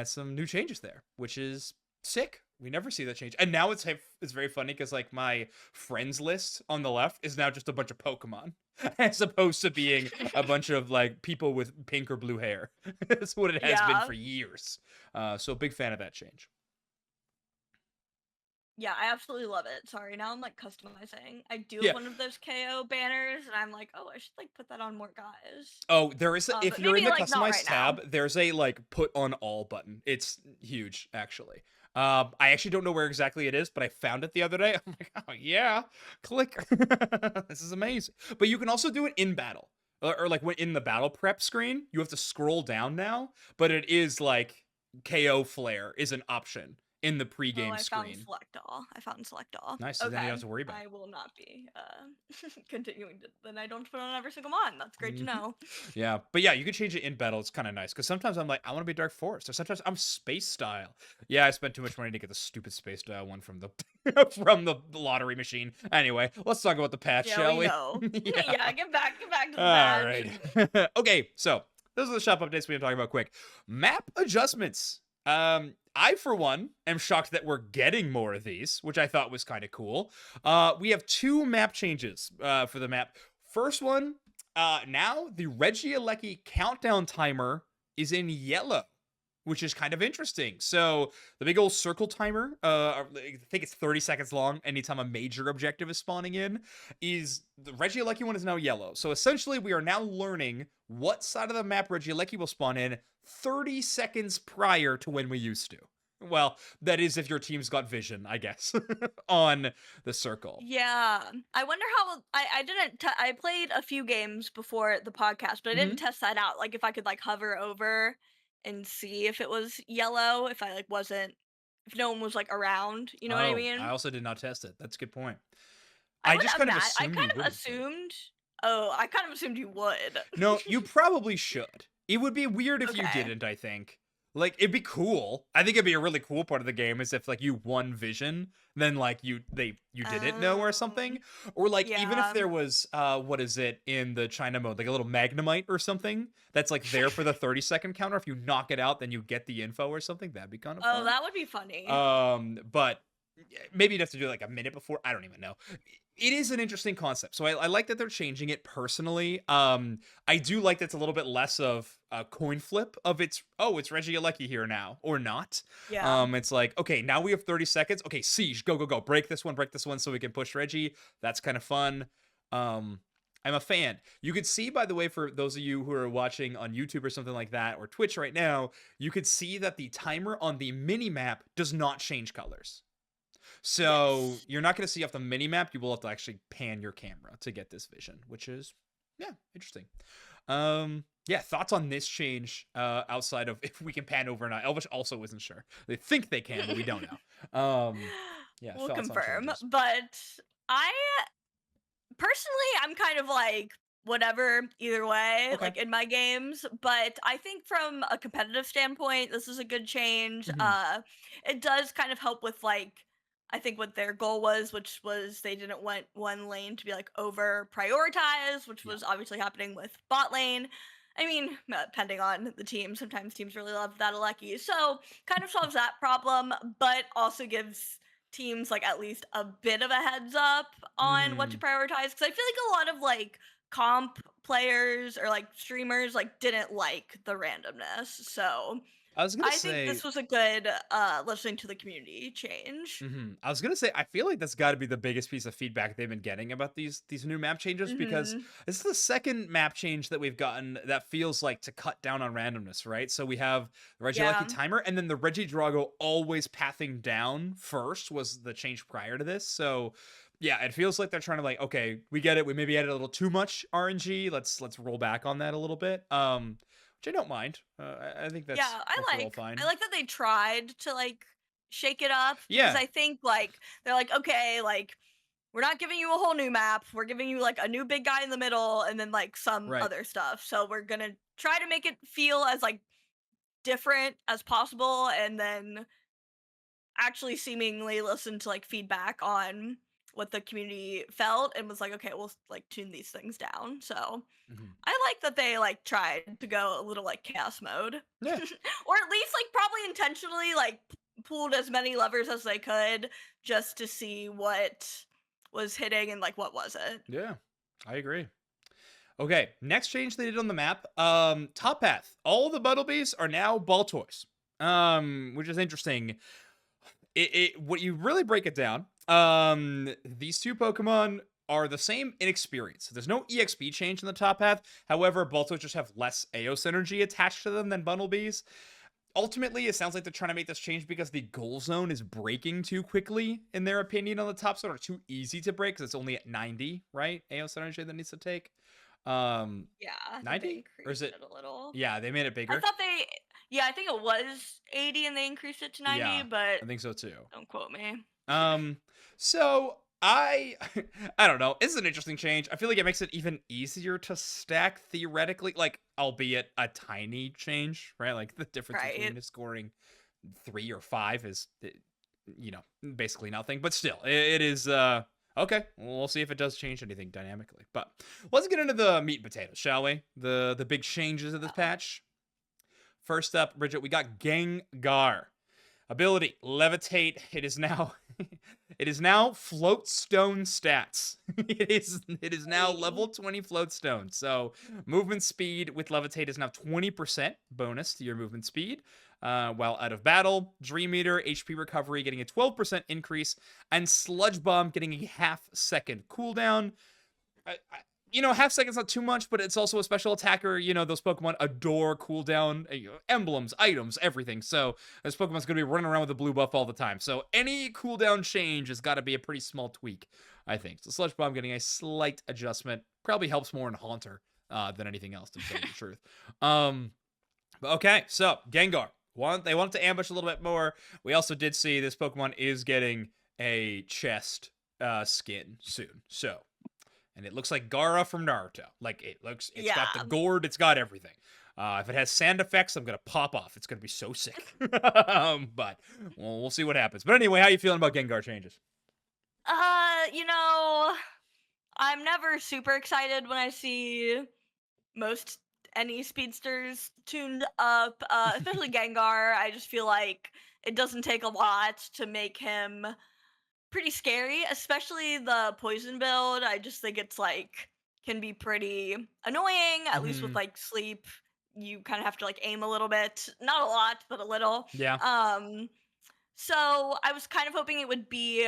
A: some new changes there, which is sick. We never see that change. And now it's very funny because like my friends list on the left is now just a bunch of Pokemon as opposed to being a bunch of like people with pink or blue hair. That's what it has been
B: Yeah.
A: for years. So big fan of that change.
B: Yeah, I absolutely love it. Sorry, now I'm like customizing. I do
A: Yeah.
B: have one of those KO banners, and I'm like, oh, I should like put that on more guys.
A: Oh, there is if
B: But
A: you're in
B: maybe
A: the
B: like not
A: customized
B: right now.
A: tab, there's a like put on all button. It's huge, actually. I actually don't know where exactly it is, but I found it the other day. I'm like, oh yeah, click. This is amazing. But you can also do it in battle, or like when in the battle prep screen. You have to scroll down now, but it is like KO flare is an option in the
B: Oh,
A: pregame
B: I found
A: screen.
B: select all. I found select all.
A: Nice, so then you don't have to worry about it.
B: I will not be continuing to. Then I don't put on every single mon. That's great to
A: Mhm.
B: know.
A: Yeah, but yeah, you can change it in battle. It's kind of nice because sometimes I'm like, I want to be Dark Forest, or sometimes I'm Space Style. Yeah, I spent too much money to get the stupid Space Style one from the from the lottery machine. Anyway, let's talk about the patch,
B: Yeah,
A: shall
B: we
A: we?
B: know.
A: Yeah.
B: Yeah, get back to the
A: All
B: patch.
A: right. Okay, so those are the shop updates we're talking about quick. Map adjustments. I, for one, am shocked that we're getting more of these, which I thought was kind of cool. We have 2 map changes for the map. First one, now the Regieleki countdown timer is in yellow, which is kind of interesting. So the big old circle timer, I think it's 30 seconds long anytime a major objective is spawning in, is the Regieleki one is now yellow. So essentially we are now learning what side of the map Regieleki will spawn in 30 seconds prior to when we used to. Well, that is if your team's got vision, I guess, on the circle.
B: Yeah. I wonder how I didn't I played a few games before the podcast, but I didn't
A: Mhm.
B: test that out. Like if I could like hover over and see if it was yellow, if I like wasn't if no one was like around, you know what I
A: Oh, I
B: mean?
A: also did not test it. That's a good point.
B: I
A: I
B: would
A: just kind of
B: I
A: assumed you
B: kind of
A: wouldn't, though.
B: assumed oh, I kind of assumed you would.
A: No, you probably should. It would be weird if you
B: Okay.
A: didn't, I think. Like, it'd be cool. I think it'd be a really cool part of the game is if like you won vision, then like you didn't know or something.
B: Um,
A: Or like even if
B: yeah.
A: there was what is it in the China mode, like a little magnemite or something that's like there for the 30-second counter. If you knock it out, then you get the info or something. That'd be kind of
B: Oh,
A: fun.
B: that would be funny.
A: But maybe you'd have to do it like a minute before. I don't even know. It is an interesting concept. So I like that they're changing it personally. I do like that it's a little bit less of a coin flip of it's Regieleki here now or not.
B: Yeah.
A: It's like, okay, now we have 30 seconds. Okay, Siege, go, go, go. Break this one so we can push Reggie. That's kind of fun. I'm a fan. You could see, by the way, for those of you who are watching on YouTube or something like that, or Twitch right now, you could see that the timer on the mini map does not change colors. So
B: Yes.
A: you're not going to see off the mini map. You will have to actually pan your camera to get this vision, which is yeah, interesting. Yeah, thoughts on this change outside of if we can pan over or not. Elvish also isn't sure. They think they can, but we don't know. Yeah,
B: We'll
A: thoughts on
B: confirm,
A: changes.
B: but I personally, I'm kind of like whatever either way,
A: Okay.
B: like in my games. But I think from a competitive standpoint, this is a good change.
A: Hmm.
B: It does kind of help with like I think what their goal was, which was they didn't want one lane to be like over prioritized, which
A: Yeah.
B: was obviously happening with bot lane. I mean, depending on the team, sometimes teams really love that Aleki. So kind of solves that problem, but also gives teams like at least a bit of a heads up on what to
A: Mm.
B: prioritize because I feel like a lot of like comp players or like streamers like didn't like the randomness. So
A: I was gonna
B: I think
A: say
B: this was a good listening to the community change.
A: I was gonna say I feel like that's got to be the biggest piece of feedback they've been getting about these new map changes because
B: Mhm.
A: this is the second map change that we've gotten that feels like to cut down on randomness, right? So we have the Regieleki
B: Yeah.
A: timer and then the Reggie Drago always pathing down first was the change prior to this. So yeah, it feels like they're trying to like, okay, we get it. We maybe added a little too much RNG. Let's roll back on that a little bit. Which I don't mind. I think
B: Yeah,
A: that's
B: I
A: overall
B: like
A: fine.
B: I like that they tried to like shake it up because
A: Yeah,
B: I think like they're like okay, like we're not giving you a whole new map. We're giving you like a new big guy in the middle and then like some
A: right.
B: other stuff. So we're going to try to make it feel as like different as possible and then actually seemingly listen to like feedback on what the community felt and was like okay, we'll like tune these things down. So
A: Mhm.
B: I like that they like tried to go a little like chaos mode,
A: Yeah.
B: or at least like probably intentionally like pulled as many levers as they could just to see what was hitting and like what wasn't.
A: Yeah, I agree. Okay, next change they did on the map. Top path. All the Buttlebees are now ball toys. Which is interesting. It what you really break it down. These two Pokemon are the same in experience. There's no EXP change in the top path. However, Baltos just have less AOS energy attached to them than Buttlebees. Ultimately, it sounds like they're trying to make this change because the goal zone is breaking too quickly, in their opinion, on the top zone, or too easy to break because it's only at 90, right? AOS energy that needs to take. Um,
B: Yeah, I think they
A: 90? Or is
B: increased
A: it?
B: it a little.
A: Yeah, they made it
B: I
A: bigger.
B: thought they, yeah, I think it was 80 and they increased it to 90,
A: Yeah,
B: but
A: I think so too.
B: don't quote me.
A: Um, so I I don't know. It's an interesting change. I feel like it makes it even easier to stack theoretically, like albeit a tiny change, right? Like the difference
B: Right.
A: between scoring 3 or 5 is you know, basically nothing. But still, it is okay. We'll see if it does change anything dynamically. But let's get into the meat and potatoes, shall we? The big changes of this
B: Yeah.
A: patch. First up, Bridget, we got Gengar. Ability, levitate. It is now It is now float stone stats. It is now
B: Hey.
A: level 20 float stone. So movement speed with levitate is now 20% bonus to your movement speed. While out of battle, Dream Eater, HP recovery getting a 12% increase, and Sludge Bomb getting a half-second cooldown. Half second's not too much, but it's also a special attacker. Those Pokemon adore cooldown, emblems, items, everything. So this Pokemon's going to be running around with a blue buff all the time. So any cooldown change has got to be a pretty small tweak, I think. So Sludge Bomb getting a slight adjustment probably helps more in Haunter than anything else, to tell you the truth. Okay, so Gengar. They wanted to ambush a little bit more. We also did see this Pokemon is getting a chest skin soon. And it looks like Gaara from Naruto. It's got the
B: Yeah.
A: gourd, it's got everything. If it has sand effects, I'm gonna pop off. It's gonna be so sick. But we'll see what happens. But anyway, how you feeling about Gengar changes?
B: You know, I'm never super excited when I see most any speedsters tuned up, especially Gengar. I just feel like it doesn't take a lot to make him pretty scary, especially the poison build. I just think it's like can be pretty annoying, at least with
A: Hmm.
B: like sleep. You kind of have to like aim a little bit, not a lot, but a little.
A: Yeah.
B: Um, so I was kind of hoping it would be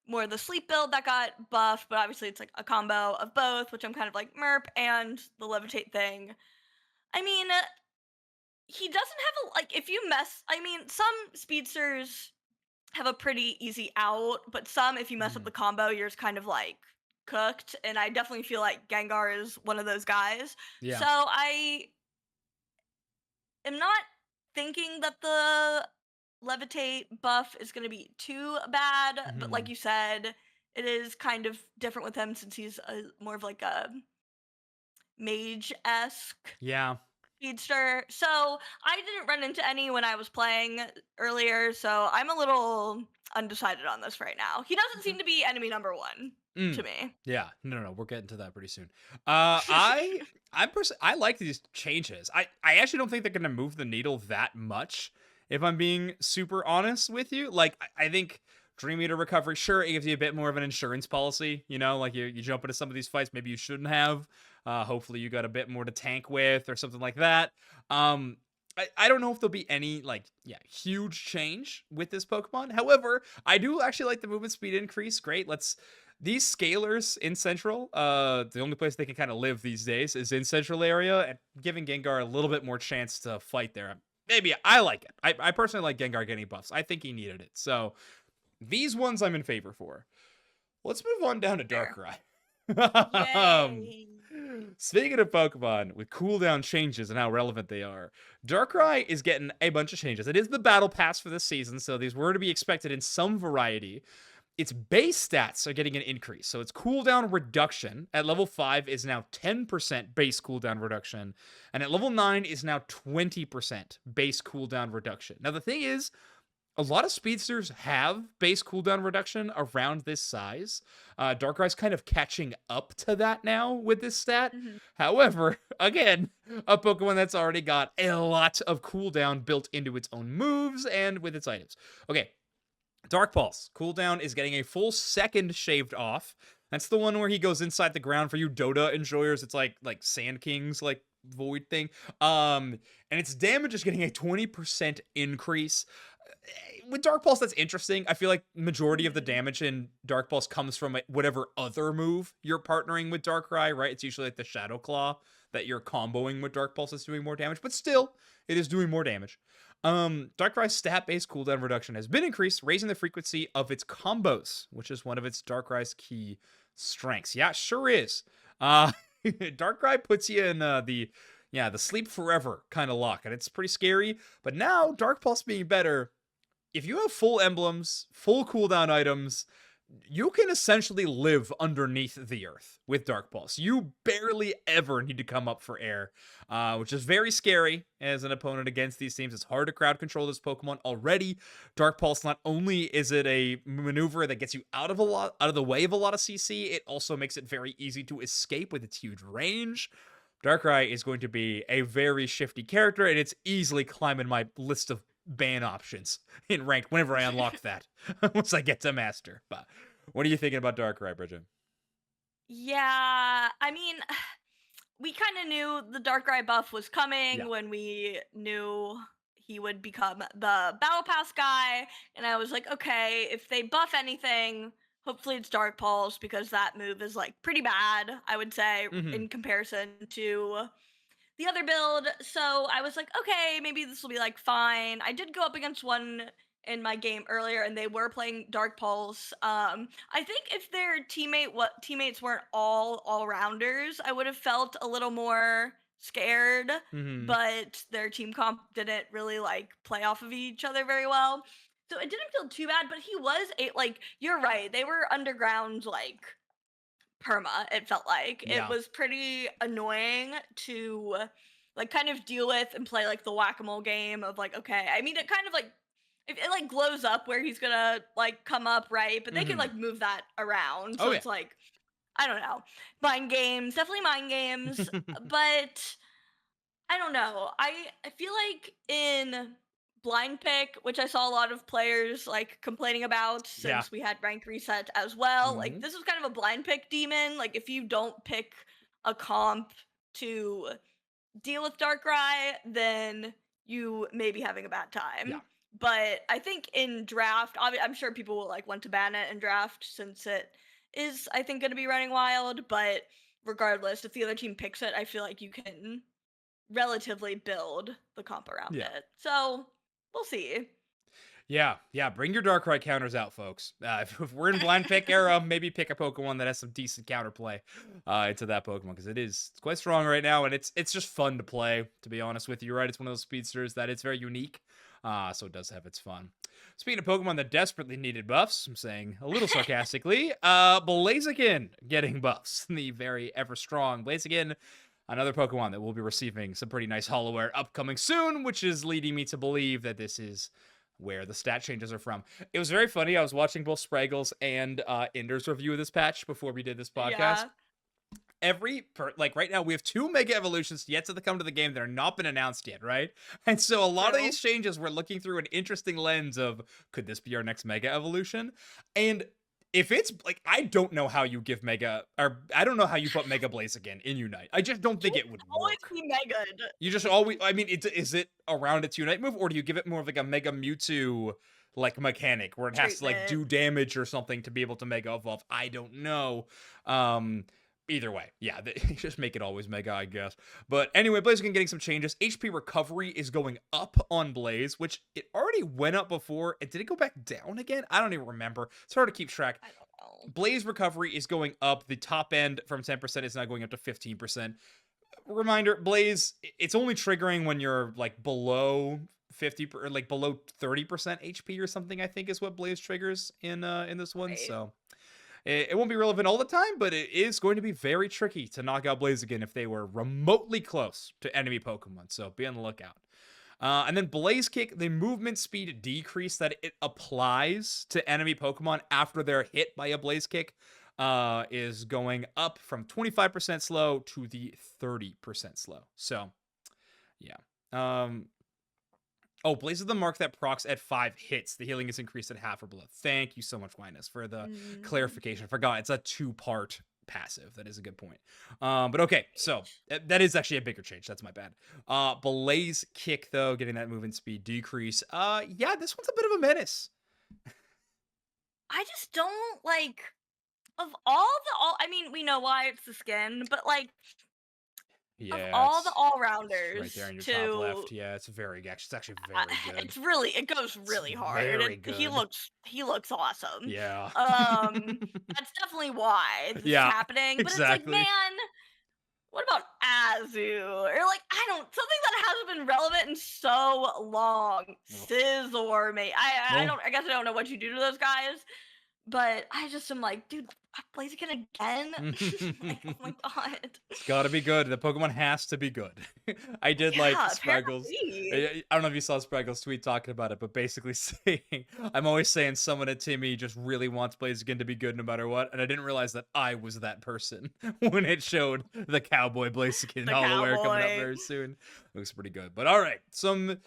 B: more the sleep build that got buffed, but obviously it's like a combo of both, which I'm kind of like merp and the levitate thing. I mean, he doesn't have a like if you mess. I mean, some speedsters have a pretty easy out, but some, if you mess up
A: Hmm.
B: the combo, you're just kind of like cooked. And I definitely feel like Gengar is one of those guys.
A: Yeah.
B: So I am not thinking that the levitate buff is going to be too bad, but like
A: Hmm.
B: you said, it is kind of different with him since he's more of like a mage esque
A: Yeah.
B: speedster. So I didn't run into any when I was playing earlier, so I'm a little undecided on this right now. He doesn't
A: Okay.
B: seem to be enemy number one to
A: Mm.
B: me.
A: Yeah, no, we're getting to that pretty soon. I like these changes. I actually don't think they're gonna move the needle that much. If I'm being super honest with you, like I think Dream Eater recovery, sure, it gives you a bit more of an insurance policy. Like you jump into some of these fights, maybe you shouldn't have. Hopefully, you got a bit more to tank with or something like that. Um, I don't know if there'll be any huge change with this Pokemon. However, I do actually like the movement speed increase. Great. These scalers in Central, the only place they can kind of live these days is in Central area, and giving Gengar a little bit more chance to fight there. Maybe I like it. I personally like Gengar getting buffs. I think he needed it. So these ones I'm in favor for. Let's move on down to
B: Fair.
A: Darkrai. um,
B: Yay.
A: Speaking of Pokemon with cooldown changes and how relevant they are, Darkrai is getting a bunch of changes. It is the battle pass for this season, so these were to be expected in some variety. Its base stats are getting an increase. So its cooldown reduction at level 5 is now 10% base cooldown reduction. And at level 9 is now 20% base cooldown reduction. Now, the thing is, a lot of speedsters have base cooldown reduction around this size. Darkrai's kind of catching up to that now with this stat.
B: Mhm.
A: However, again, a Pokemon that's already got a lot of cooldown built into its own moves and with its items. Okay, Dark Pulse. Cooldown is getting a full second shaved off. That's the one where he goes inside the ground for you Dota enjoyers. It's like Sand King's like void thing. And its damage is getting a 20% increase. With Dark Pulse, that's interesting. I feel like majority of the
B: Mhm.
A: damage in Dark Pulse comes from whatever other move you're partnering with Darkrai, right? It's usually like the Shadow Claw that you're comboing with Dark Pulse that's doing more damage, but still, it is doing more damage. Darkrai's stat-based cooldown reduction has been increased, raising the frequency of its combos, which is one of its Darkrai's key strengths. Yeah, sure is. Darkrai puts you in the sleep forever kind of lock, and it's pretty scary. But now, Dark Pulse being better, if you have full emblems, full cooldown items, you can essentially live underneath the earth with Dark Pulse. You barely ever need to come up for air, which is very scary as an opponent against these teams. It's hard to crowd control this Pokemon already. Dark Pulse, not only is it a maneuver that gets you out of the way of a lot of CC, it also makes it very easy to escape with its huge range. Darkrai is going to be a very shifty character, and it's easily climbing my list of ban options in ranked whenever I unlock that once I get to master. But what are you thinking about Darkrai, Bridget?
B: Yeah, I mean, we kind of knew the Darkrai buff was
A: Yeah.
B: coming when we knew he would become the Battle Pass guy, and I was like, okay, if they buff anything, hopefully it's Dark Pulse because that move is like pretty bad, I would say,
A: Hmm.
B: in comparison to the other build. So I was like, okay, maybe this will be like fine. I did go up against one in my game earlier and they were playing Dark Pulse. I think if their teammates weren't all rounders, I would have felt a little more scared,
A: Hmm.
B: but their team comp didn't really like play off of each other very well. So it didn't feel too bad, but he was like you're right. They were underground like perma, it felt like. It
A: Yeah.
B: was pretty annoying to like kind of deal with and play like the whack-a-mole game of like, okay, I mean it kind of like it like glows up where he's gonna like come up, right? But they can
A: Hmm.
B: like move that around.
A: Oh
B: So
A: yeah.
B: it's like, I don't know. Mind games, definitely mind games. But I don't know. I feel like in blind pick, which I saw a lot of players like complaining about
A: Yeah.
B: since we had rank reset as well. Like
A: Hmm.
B: this is kind of a blind pick demon. Like if you don't pick a comp to deal with Darkrai, then you may be having a bad
A: Yeah.
B: time. But I think in draft, I'm sure people will like want to ban it in draft since it is, I think, going to be running wild. But regardless, if the other team picks it, I feel like you can relatively build the comp around
A: Yeah.
B: it. So we'll see.
A: Yeah, yeah, bring your Darkrai counters out, folks. If we're in blind pick era, maybe pick a Pokemon that has some decent counterplay into that Pokemon because it's quite strong right now, and it's just fun to play. To be honest with you, right? It's one of those speedsters that it's very unique, so it does have its fun. Speaking of Pokemon that desperately needed buffs, I'm saying a little sarcastically, Blaziken getting buffs. The very ever strong Blaziken. Another Pokemon that will be receiving some pretty nice Hollowware upcoming soon, which is leading me to believe that this is where the stat changes are from. It was very funny. I was watching both Spraggles and Ender's review of this patch before we did this podcast.
B: Yeah,
A: Like right now, we have two Mega Evolutions yet to come to the game that are not been announced yet, right? And so a lot of
B: true.
A: these changes, we're looking through an interesting lens of could this be our next Mega Evolution? And if it's like, I don't know how you give Mega, or I don't know how you put Mega Blaziken in Unite. I just don't
B: You
A: think it would
B: will always
A: work.
B: be mega
A: You just always, I mean, is it around its Unite move, or do you give it more of like a Mega Mewtwo like mechanic where it has to like
B: treatment.
A: do damage or something to be able to Mega Evolve? I don't know. Either way, yeah, just make it always Mega, I guess. But anyway, Blaziken getting some changes. HP recovery is going up on Blaze, which it already went up before. And did it go back down again? I don't even remember. It's hard to keep track.
B: I don't know.
A: Blaze recovery is going up. The top end from 10% is now going up to 15%. Reminder, Blaze, it's only triggering when you're like below 50 or like below 30% HP or something, I think is what Blaze triggers in this one.
B: Right.
A: So it won't be relevant all the time, but it is going to be very tricky to knock out Blaziken if they were remotely close to enemy Pokemon. So be on the lookout. And then Blaze Kick, the movement speed decrease that it applies to enemy Pokemon after they're hit by a Blaze Kick is going up from 25% slow to the 30% slow. So, yeah. Oh, Blaze is the mark that procs at 5 hits. The healing is increased at half or below. Thank you so much, Linus, for the
B: Mm,
A: clarification. I forgot it's a 2-part passive. That is a good point. But okay, so that is actually a bigger change. That's my bad. Blaze Kick, though, getting that movement speed decrease. Yeah, this one's a bit of a menace.
B: I just don't like of all. I mean, we know why it's the skin, but like of
A: Yeah,
B: all the
A: it's
B: all
A: right there
B: rounders
A: in your top
B: to
A: left. Yeah, it's actually very good.
B: it's really it goes
A: It's
B: really hard.
A: very good.
B: He looks awesome.
A: Yeah.
B: That's definitely why this is
A: Yeah,
B: happening. But it's like,
A: exactly.
B: man, what about Azu? Or like, I don't something that hasn't been relevant in so long.
A: Oh,
B: Scizor, mate. I
A: oh,
B: don't. I guess I don't know what you do to those guys, but I just am like, dude, Blaziken again. Like, oh my god.
A: it's got to be good. The Pokemon has to be good. I did like
B: Yeah,
A: Spraggles.
B: apparently.
A: I don't know if you saw Spraggles' tweet talking about it, but basically saying, I'm always saying someone at Timmy just really wants Blaziken to be good no matter what. And I didn't realize that I was that person when it showed the Cowboy Blaziken
B: The
A: Hollowware coming up
B: cowboy.
A: very soon. Looks pretty good. But all right, some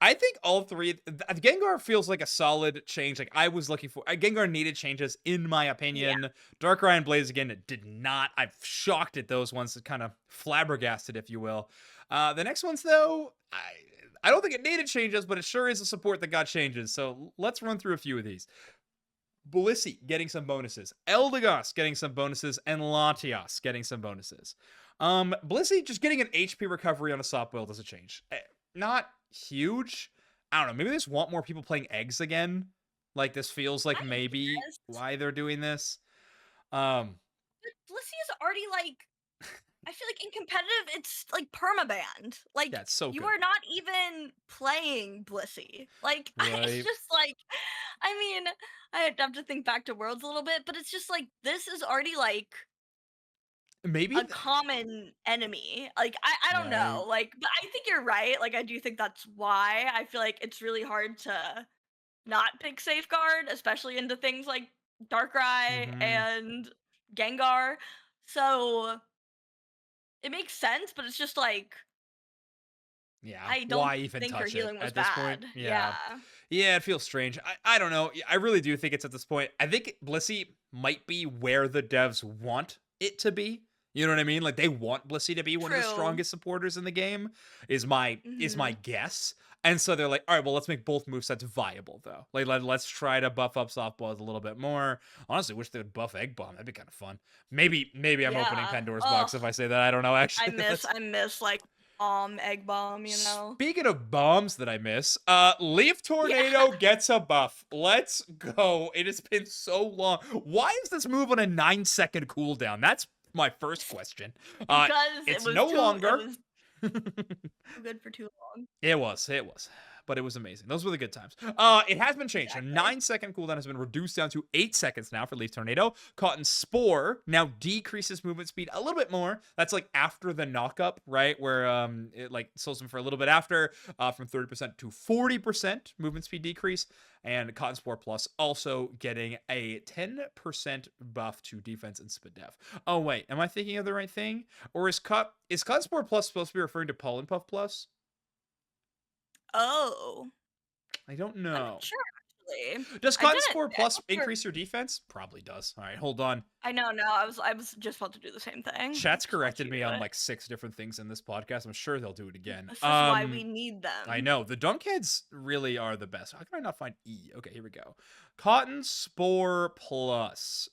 A: I think all three. Gengar feels like a solid change. Like I was looking for. Gengar needed changes, in my
B: Yeah.
A: opinion. Darkrai and Blaziken did not. I'm shocked at those ones. Kind of flabbergasted, if you will. The next ones, though, I don't think it needed changes, but it sure is a support that got changes. So let's run through a few of these. Blissey getting some bonuses, Eldegoss getting some bonuses, and Latias getting some bonuses. Blissey just getting an HP recovery on a soft build as a change. Not huge. I don't know. Maybe they just want more people playing eggs again. Like this feels like
B: I
A: maybe
B: guess.
A: why they're doing this. Um,
B: But Blissey is already like I feel like in competitive it's like permabanned.
A: yeah,
B: Like
A: it's so
B: you
A: good.
B: are not even playing Blissey. Like it's
A: Right.
B: just like I mean, I have to think back to Worlds a little bit, but it's just like this is already like
A: Maybe
B: a common enemy. Like I don't
A: right.
B: know. Like but I think you're right. Like I do think that's why I feel like it's really hard to not pick Safeguard, especially into things like Darkrai
A: Mm-hmm.
B: and Gengar. So it makes sense, but it's just like
A: Yeah.
B: I don't
A: Why even
B: think her
A: touch it
B: healing was
A: at this point?
B: bad.
A: Yeah.
B: Yeah.
A: Yeah, it feels strange. I don't know. I really do think it's at this point. I think Blissey might be where the devs want it to be. You know what I mean? Like they want Blissey to be one of the
B: True.
A: strongest supporters in the game. Is my
B: Mhm.
A: guess. And so they're like, all right, well, let's make both movesets viable though. Like let's try to buff up softballs a little bit more. Honestly, wish they would buff Egg Bomb. That'd be kind of fun. Maybe I'm opening
B: Yeah.
A: Pandora's
B: Oh,
A: box if I say that. I don't know.
B: I
A: Actually,
B: miss
A: that's
B: I miss like egg bomb, you know.
A: Speaking of bombs that I miss, Leaf
B: Yeah.
A: Tornado gets a buff. Let's go. It has been so long. Why is this move on a 9-second cooldown? That's my first question.
B: Because
A: It's no
B: it
A: longer.
B: was too good for too long.
A: It was. But it was amazing. Those were the good times. It has been changed. A
B: Exactly.
A: 9-second cooldown has been reduced down to 8 seconds now for Leaf Tornado. Cotton Spore now decreases movement speed a little bit more. That's like after the knockup, right? Where it like slows them for a little bit after, from 30% to 40% movement speed decrease. And Cotton Spore Plus also getting a 10% buff to defense and speed def. Oh wait, am I thinking of the right thing? Or is Cotton Spore Plus supposed to be referring to Pollen Puff Plus?
B: Oh.
A: I don't
B: I'm not
A: know.
B: sure actually.
A: Does
B: I
A: Cotton
B: didn't
A: Spore
B: I
A: Plus
B: never
A: increase your defense? Probably does. All right, hold on.
B: I know, no, I was just about to do the same thing.
A: Chat's
B: Just let
A: corrected
B: you
A: me
B: do
A: on
B: it.
A: like 6 different things in this podcast. I'm sure they'll do it again.
B: This is why we need
A: I
B: them.
A: know the Dunkheads really are the best. How can I not find E? Okay, here we go. Cotton Spore Plus.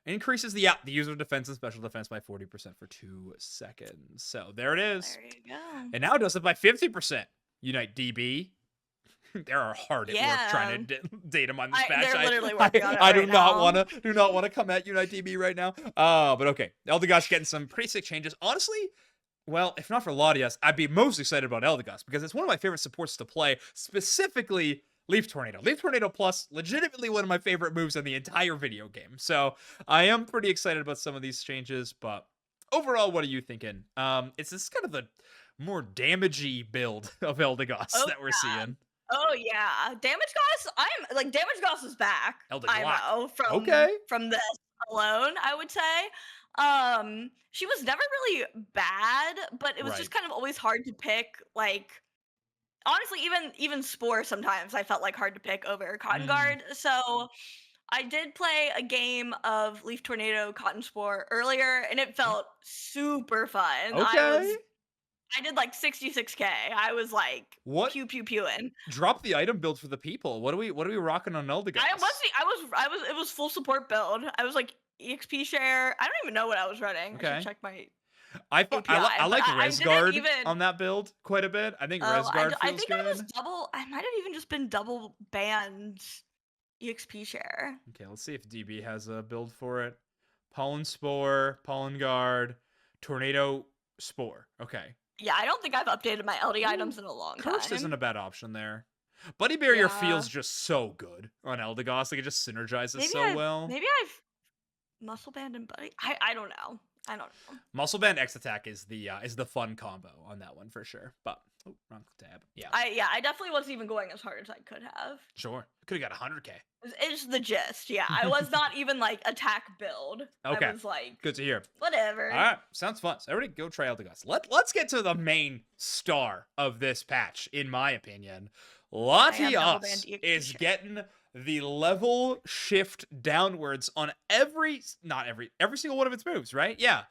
A: Increases the user defense and special defense by 40% for 2 seconds. So there it is.
B: There you go.
A: And now it does it by 50%. Unite DB. They are hard at work
B: Yeah.
A: trying to data mine this patch.
B: They're literally working on it
A: do
B: right
A: not
B: now.
A: want to come at Unite DB right now. But okay, Eldegoss getting some pretty sick changes. Honestly, well, if not for Latias, I'd be most excited about Eldegoss because it's one of my favorite supports to play, specifically Leaf Tornado. Leaf Tornado Plus, legitimately one of my favorite moves in the entire video game. So I am pretty excited about some of these changes, but overall, what are you thinking? It's this kind of the more damagey build of Eldegoss
B: Oh
A: that we're
B: yeah.
A: seeing.
B: Oh yeah. Damage Goss, I'm like Damage Goss is back.
A: Eldegoss.
B: IMO
A: Okay.
B: from this alone, I would say. She was never really bad, but it was
A: Right.
B: just kind of always hard to pick. Like honestly, even Spore sometimes I felt like hard to pick over Cotton
A: Mm.
B: Guard. So I did play a game of Leaf Tornado Cotton Spore earlier, and it felt super fun.
A: Okay.
B: I did like 66K. I was like
A: What?
B: pew pew pewing.
A: Drop the item build for the people. What are we rocking on
B: I was
A: Eldegoss?
B: it was full support build. I was like EXP share. I don't even know what I was running. I should
A: Okay.
B: check my
A: I
B: API, but
A: like
B: I didn't
A: Resguard
B: even.
A: on that build quite a bit. I think
B: Oh,
A: Resguard
B: I
A: feels
B: think I was
A: good.
B: double. I might have even just been double banned EXP share.
A: Okay, let's see if DB has a build for it. Pollen Spore, Pollen Guard, Tornado Spore. Okay.
B: Yeah, I don't think I've updated my LD
A: Ooh,
B: items in a long
A: Cursed isn't
B: time.
A: a bad option there. Buddy Barrier
B: Yeah,
A: feels just so good on Eldegoss. Like it just synergizes
B: maybe
A: so well.
B: I've muscle band and buddy. I don't know. I don't know.
A: Muscle Band X Attack is the fun combo on that one for sure. But wrong tab. Yeah.
B: I definitely wasn't even going as hard as I could have.
A: Sure. Could have got 100K.
B: It's the gist. Yeah, I was not even like attack build.
A: Okay.
B: I was like,
A: Good to hear.
B: whatever.
A: All right, sounds fun. So everybody go try out the guts. Let's get to the main star of this patch, in my opinion. Latias is getting the level shift downwards on every single one of its moves, right? Yeah.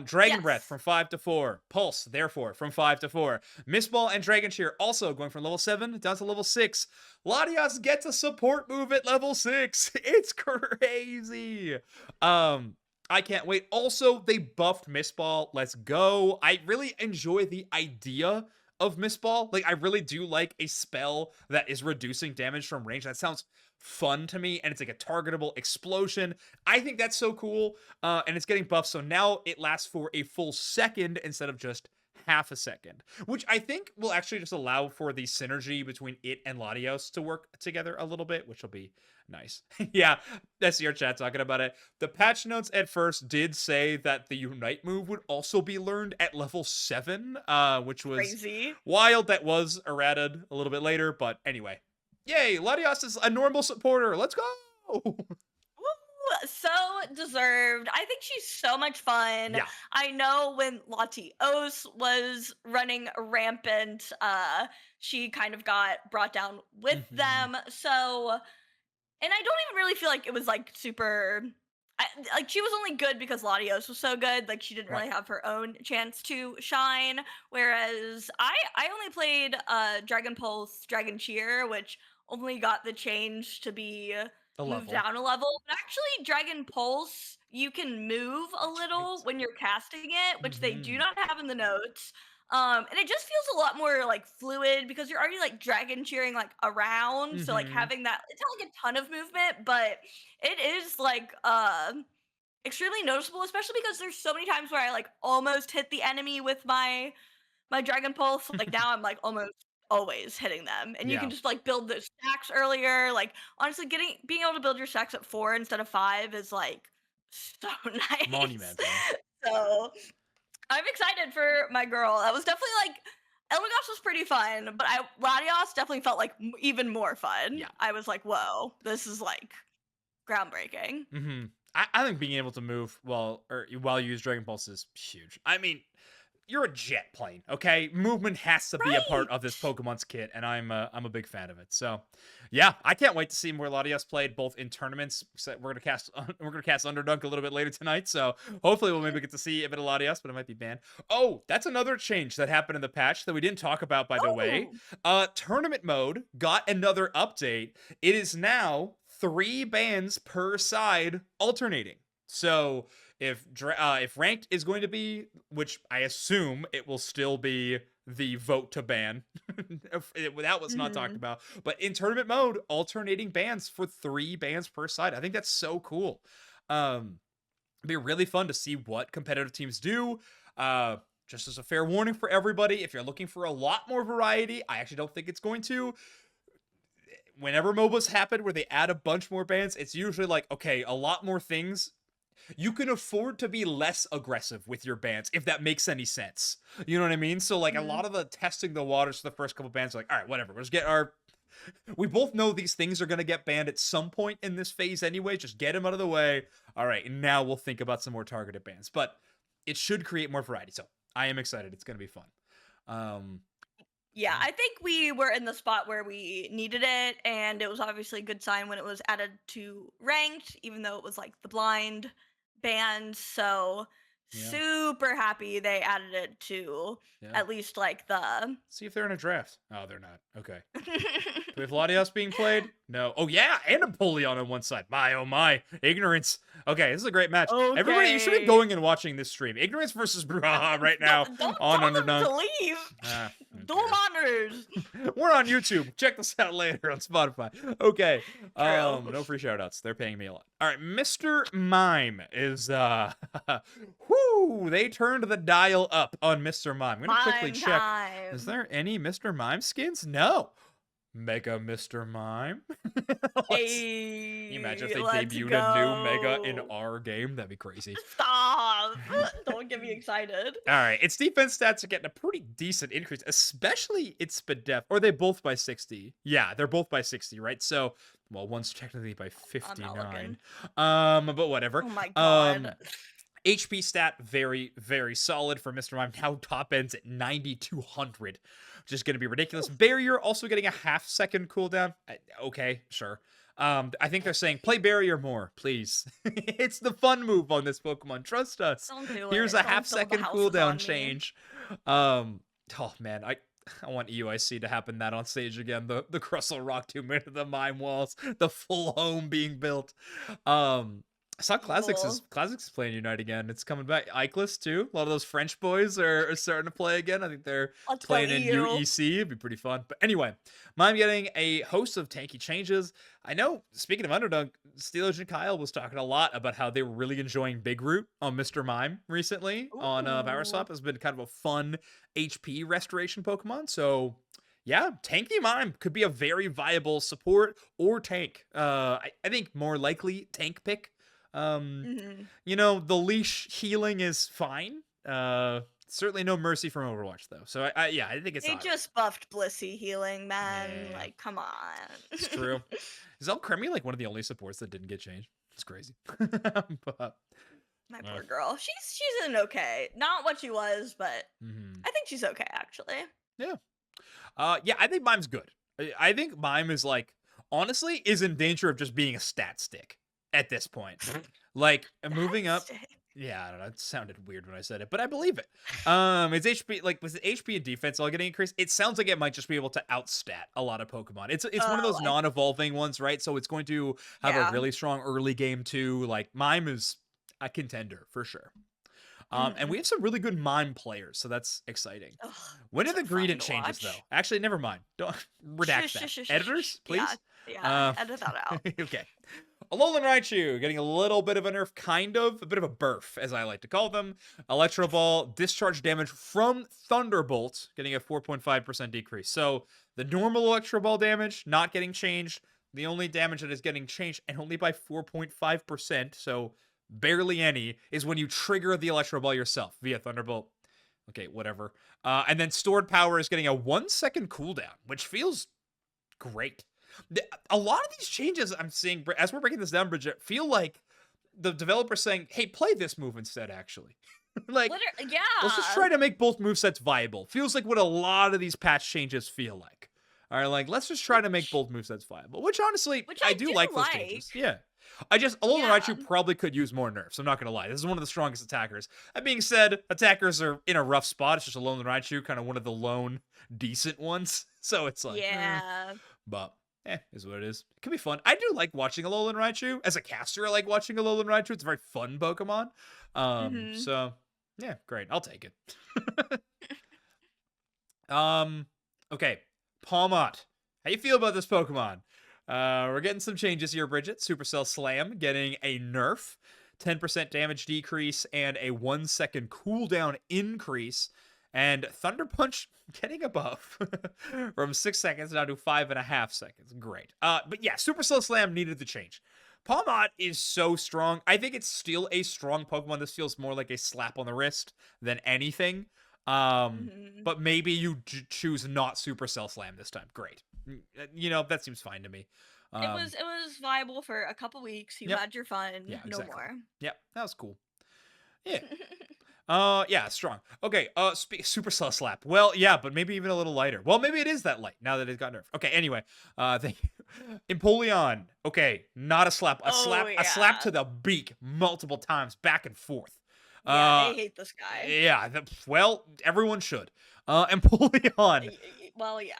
A: Dragon Breath from 5 to 4. Pulse, therefore, from 5 to 4. Mist Ball and Dragon Cheer also going from level 7 down to level 6. Latias gets a support move at level 6. It's crazy. I can't wait. Also, they buffed Mist Ball. Let's go. I really enjoy the idea of Mist Ball. Like, I really do like a spell that is reducing damage from range. That sounds fun to me, and it's like a targetable explosion. I think that's so cool, and it's getting buffed, so now it lasts for a full second instead of just half a second, which I think will actually just allow for the synergy between it and Latios to work together a little bit, which will be nice. Yeah, that's your chat talking about it. The patch notes at first did say that the Unite move would also be learned at level 7, which was
B: crazy.
A: Wild. That was errated a little bit later, but anyway. Yay, Latias is a normal supporter. Let's go!
B: So deserved. I think she's so much fun.
A: Yeah.
B: I know when Latios was running rampant, she kind of got brought down with them. So, and I don't even really feel like it was like super. Like she was only good because Latios was so good. Like she didn't really have her own chance to shine. Whereas I only played Dragon Pulse, Dragon Cheer, which only got the change to be move down a level. But actually, Dragon Pulse, you can move a little when you're casting it, which they do not have in the notes. And it just feels a lot more like fluid because you're already like dragon cheering like around. So like having that, it's not like a ton of movement, but it is like extremely noticeable, especially because there's so many times where I like almost hit the enemy with my Dragon Pulse. Like now I'm like almost always hitting them, and you can just like build those stacks earlier. Like honestly, being able to build your stacks at 4 instead of 5 is like so nice.
A: Monumental.
B: So I'm excited for my girl. That was definitely like Eldegoss was pretty fun, but Latios definitely felt like even more fun.
A: Yeah.
B: I was like, whoa, this is like groundbreaking.
A: I think being able to move while you use Dragon Pulse is huge. I mean, you're a jet plane, okay? Movement has to be a part of this Pokemon's kit, and I'm a big fan of it. So, yeah, I can't wait to see more Latias played both in tournaments. We're gonna cast Overdunk a little bit later tonight, so hopefully we'll maybe get to see a bit of Latias, but it might be banned. Oh, that's another change that happened in the patch that we didn't talk about, by the way. Tournament mode got another update. It is now 3 bans per side alternating. So if ranked is going to be, which I assume it will still be the vote to ban, that was not talked about, but in tournament mode, alternating bans for 3 bans per side. I think that's so cool. It'd be really fun to see what competitive teams do. Just as a fair warning for everybody, if you're looking for a lot more variety, I actually don't think it's going to. Whenever MOBAs happen where they add a bunch more bans, it's usually like, okay, a lot more things. You can afford to be less aggressive with your bans, if that makes any sense. You know what I mean? So, like, a lot of the testing the waters for the first couple bans are like, all right, whatever. Let's get our... We both know these things are going to get banned at some point in this phase anyway. Just get them out of the way. All right, and now we'll think about some more targeted bans. But it should create more variety. So, I am excited. It's going to be fun.
B: Yeah, I think we were in the spot where we needed it, and it was obviously a good sign when it was added to ranked, even though it was like the blind band. So super happy they added it to at least like the.
A: See if they're in a draft. Oh, they're not. Okay. Do we have Latias being played? No. Oh, yeah, and Napoleon on one side. My, oh my. Ignorance. Okay, this is a great match. Okay. Everybody, you should be going and watching this stream. Ignorance versus Bruhaha right now on Underdunk.
B: Don't leave. Do honors.
A: We're on YouTube. Check this out later on Spotify. Okay. No free shoutouts. They're paying me a lot. All right, Mr. Mime is whoo, they turned the dial up on Mr. Mime. I'm gonna quickly check. Is there any Mr. Mime skins? No. Mega Mr. Mime. Can you imagine if
B: Hey,
A: they
B: let's
A: debuted a new Mega in
B: go.
A: our game? That'd be crazy.
B: Stop. Don't get me excited.
A: All right, its defense stats are getting a pretty decent increase, especially its speed def. Or are they both by 60? Yeah, they're both by 60, right? So, well, one's technically by
B: I'm not
A: 59.
B: looking.
A: But whatever.
B: Oh my god.
A: HP stat very, very solid for Mr. Mime. Now top ends at 9,200, which is going to be ridiculous. Barrier also getting a half-second cooldown. Okay, sure. I think they're saying play Barrier more, please. It's the fun move on this Pokemon. Trust us.
B: Don't do
A: Here's
B: it.
A: a
B: Don't build the
A: half-second
B: houses
A: cooldown
B: on me.
A: change. Oh man, I want EUIC to happen that on stage again. The Crustle Rock 2 minute of the Mime Walls, the full home being built. I saw Classics is playing Unite again. It's coming back. Iclus too. A lot of those French boys are starting to play again. I think they're
B: Let's
A: playing
B: go
A: in
B: EU.
A: UEC. It'd be pretty fun. But anyway, Mime getting a host of tanky changes. I know, speaking of Underdunk, Steelage and Kyle was talking a lot about how they were really enjoying Big Root on Mr. Mime recently on Power
B: Ooh.
A: Swap. Has been kind of a fun HP restoration Pokemon. So yeah, Tanky Mime could be a very viable support or tank. I think more likely tank pick.
B: Mhm.
A: You know, the leash healing is fine. Certainly no mercy from Overwatch though. So yeah, I think it's
B: They
A: alright.
B: just buffed Blissey healing, man.
A: Yeah.
B: Like, come on.
A: It's true. Is Alcremie like one of the only supports that didn't get changed? It's crazy. But,
B: My poor girl. She's in okay. Not what she was, but
A: mhm.
B: I think she's okay actually.
A: Yeah. Yeah, I think Mime's good. I think Mime is like, honestly, is in danger of just being a stat stick at this point. Like, moving up.
B: That's-
A: Yeah, I don't know. It sounded weird when I said it, but I believe it. It's HP, like, with HP and defense all getting increased, it sounds like it might just be able to outstat a lot of Pokemon. It's one of those non-evolving ones, right? So it's going to have a really strong early game too. Like, Mime is a contender for sure. And we have some really good Mime players, so that's exciting.
B: Ugh,
A: When are
B: so
A: the
B: fun
A: Greedent
B: to
A: changes,
B: watch.
A: though? Actually, never mind. Don't redact that. Editors, please?
B: Yeah, edit that out.
A: Okay. Alolan Raichu getting a little bit of a nerf, kind of. A bit of a burf, as I like to call them. Electro Ball, discharge damage from Thunderbolt, getting a 4.5% decrease. So the normal Electro Ball damage not getting changed. The only damage that is getting changed, and only by 4.5%, so barely any, is when you trigger the Electro Ball yourself via Thunderbolt. Okay, whatever. And then stored power is getting a 1-second cooldown, which feels great. A lot of these changes I'm seeing, as we're breaking this down, Bridget, feel like the developer's saying, hey, play this move instead, actually. Like,
B: yeah.
A: let's just try to make both movesets viable. Feels like what a lot of these patch changes feel like. All right, like, let's just try to make both movesets viable. Which, honestly, I do like those changes. Yeah. Alolan Raichu probably could use more nerfs. I'm not going to lie. This is one of the strongest attackers. That being said, attackers are in a rough spot. It's just Alolan Raichu, kind of one of the lone decent ones. So it's like, but is what it is. It can be fun. I do like watching Alolan Raichu. As a caster, I like watching Alolan Raichu. It's a very fun Pokemon. So, yeah, great. I'll take it. Okay. Palmot. How you feel about this Pokemon? We're getting some changes here, Bridget. Supercell Slam getting a nerf, 10% damage decrease, and a 1-second cooldown increase. And Thunder Punch getting a buff from 6 seconds down to 5.5 seconds. Great. But yeah, Supercell Slam needed the change. Palmot is so strong. I think it's still a strong Pokemon. This feels more like a slap on the wrist than anything. But maybe you choose not Supercell Slam this time. Great. You know, that seems fine to me.
B: It was viable for a couple weeks. You had your fun.
A: Yeah,
B: no
A: exactly.
B: more.
A: Yep, that was cool. Yeah. Yeah, strong. Okay, Supercell Slap. Well, yeah, but maybe even a little lighter. Well, maybe it is that light now that it got nerfed. Okay, anyway. Thank you. Empoleon. Okay, not a slap. A slap to the beak multiple times back and forth.
B: Yeah, I hate this guy.
A: Yeah, well, everyone should. Empoleon.
B: Well, yeah.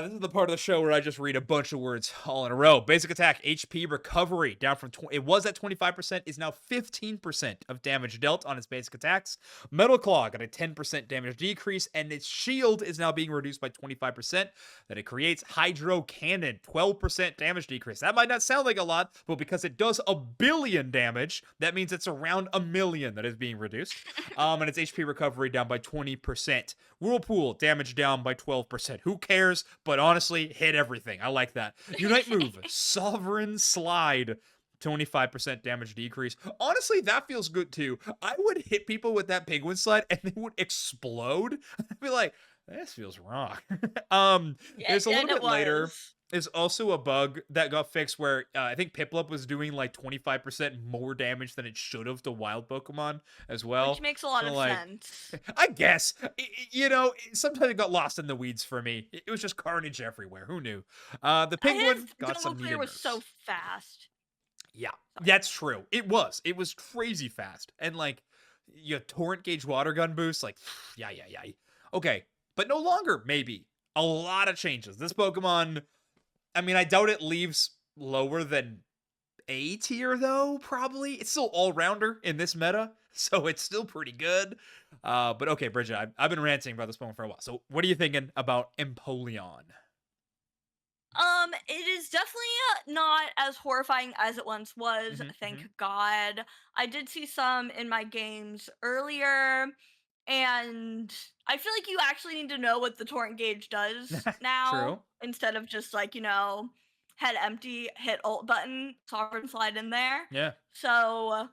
A: This is the part of the show where I just read a bunch of words all in a row. Basic attack, HP recovery, down from it was at 25%, is now 15% of damage dealt on its basic attacks. Metal Claw got a 10% damage decrease, and its shield is now being reduced by 25%. That it creates Hydro Cannon, 12% damage decrease. That might not sound like a lot, but because it does 1 billion damage, that means it's around 1 million that is being reduced. And its HP recovery down by 20%, Whirlpool, damage down by 12%. Who cares? But honestly, hit everything. I like that. Unite move, Sovereign Slide. 25% damage decrease. Honestly, that feels good too. I would hit people with that penguin slide and they would explode. I'd be like, this feels wrong.
B: Yeah,
A: There's a little
B: and it
A: bit later.
B: was.
A: There's also a bug that got fixed where I think Piplup was doing like 25% more damage than it should have to wild Pokemon as
B: Which
A: well.
B: makes a lot
A: So
B: of
A: like,
B: sense.
A: I guess sometimes it got lost in the weeds for me. It was just carnage everywhere. Who knew? The
B: His
A: penguin got some
B: Gunvolt
A: needed
B: was so
A: nerfs.
B: fast.
A: Yeah,
B: Sorry.
A: that's true. It was. It was crazy fast. And like your torrent gauge water gun boost, like yeah. Okay, but no longer, maybe. A lot of changes. This Pokemon, I mean, I doubt it leaves lower than A tier though, probably. It's still all-rounder in this meta, so it's still pretty good. But okay, Bridget, I've been ranting about this Pokemon for a while. So what are you thinking about Empoleon?
B: It is definitely not as horrifying as it once was, thank
A: Hmm.
B: God. I did see some in my games earlier, and I feel like you actually need to know what the torrent gauge does now
A: True.
B: instead of just like, head empty, hit alt button, sovereign slide in there.
A: Yeah.
B: So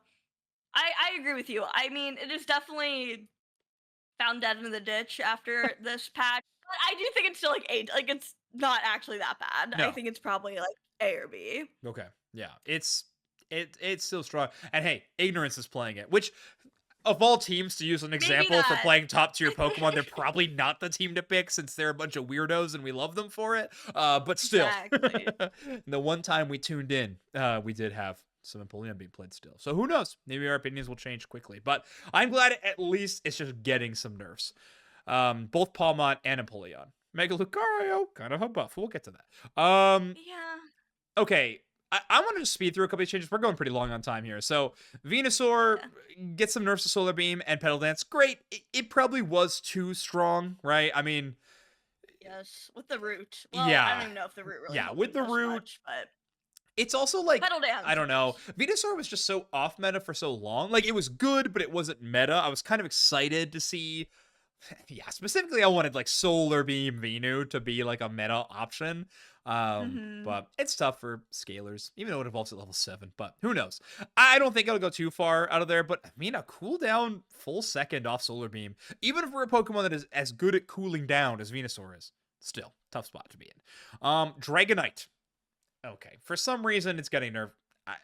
B: I agree with you. I mean, it is definitely found dead in the ditch after this patch. But I do think it's still like A. Like it's not actually that bad. I
A: No.
B: think it's probably like A or B.
A: Okay. Yeah. It's still strong. And hey, Ignorance is playing it, which of all teams to use an
B: Maybe
A: example for
B: not.
A: playing top tier Pokemon, they're probably not the team to pick since they're a bunch of weirdos and we love them for it. But still,
B: Exactly.
A: the one time we tuned in, we did have some Empoleon being played still. So who knows? Maybe our opinions will change quickly. But I'm glad at least it's just getting some nerfs. Both Palmont and Empoleon. Mega Lucario, kind of a buff. We'll get to that.
B: Yeah.
A: Okay, I want to just speed through a couple of changes. We're going pretty long on time here. So, Venusaur
B: Yeah.
A: gets some nerfs to Solar Beam and Petal Dance. Great. It probably was too strong, right? I mean,
B: Yes. With the root. Well, I don't
A: yeah.
B: even know if the root really
A: Yeah,
B: helped
A: with
B: him
A: the
B: just
A: root,
B: much, but
A: it's also like,
B: pedal
A: I
B: dance.
A: don't know.
B: Yes.
A: Venusaur was just so off meta for so long. Like, it was good, but it wasn't meta. I was kind of excited to see. Yeah, specifically, I wanted like Solar Beam Venu to be like a meta option.
B: Mm-hmm.
A: But it's tough for scalers, even though it evolves at level 7. But who knows? I don't think it'll go too far out of there. But I mean, a cooldown full second off Solar Beam, even for a Pokemon that is as good at cooling down as Venusaur is, still tough spot to be in. Dragonite. Okay, for some reason it's getting nerfed. I,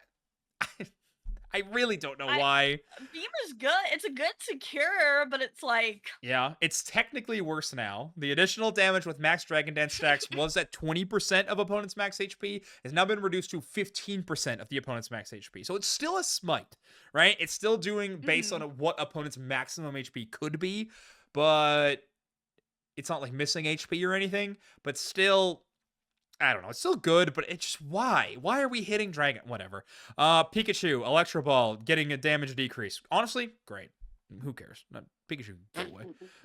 A: I really don't know
B: I
A: why.
B: Beam is good. It's a good secure, but it's like
A: Yeah, it's technically worse now. The additional damage with max Dragon Dance stacks was at 20% of opponent's max HP, has now been reduced to 15% of the opponent's max HP. So it's still a smite, right? It's still doing based on
B: mhm.
A: what opponent's maximum HP could be, but it's not like missing HP or anything, but still, I don't know. It's still good, but it's just why? Why are we hitting Dragon? Whatever. Pikachu, Electro Ball, getting a damage decrease. Honestly, great. Who cares? Not Pikachu, go away.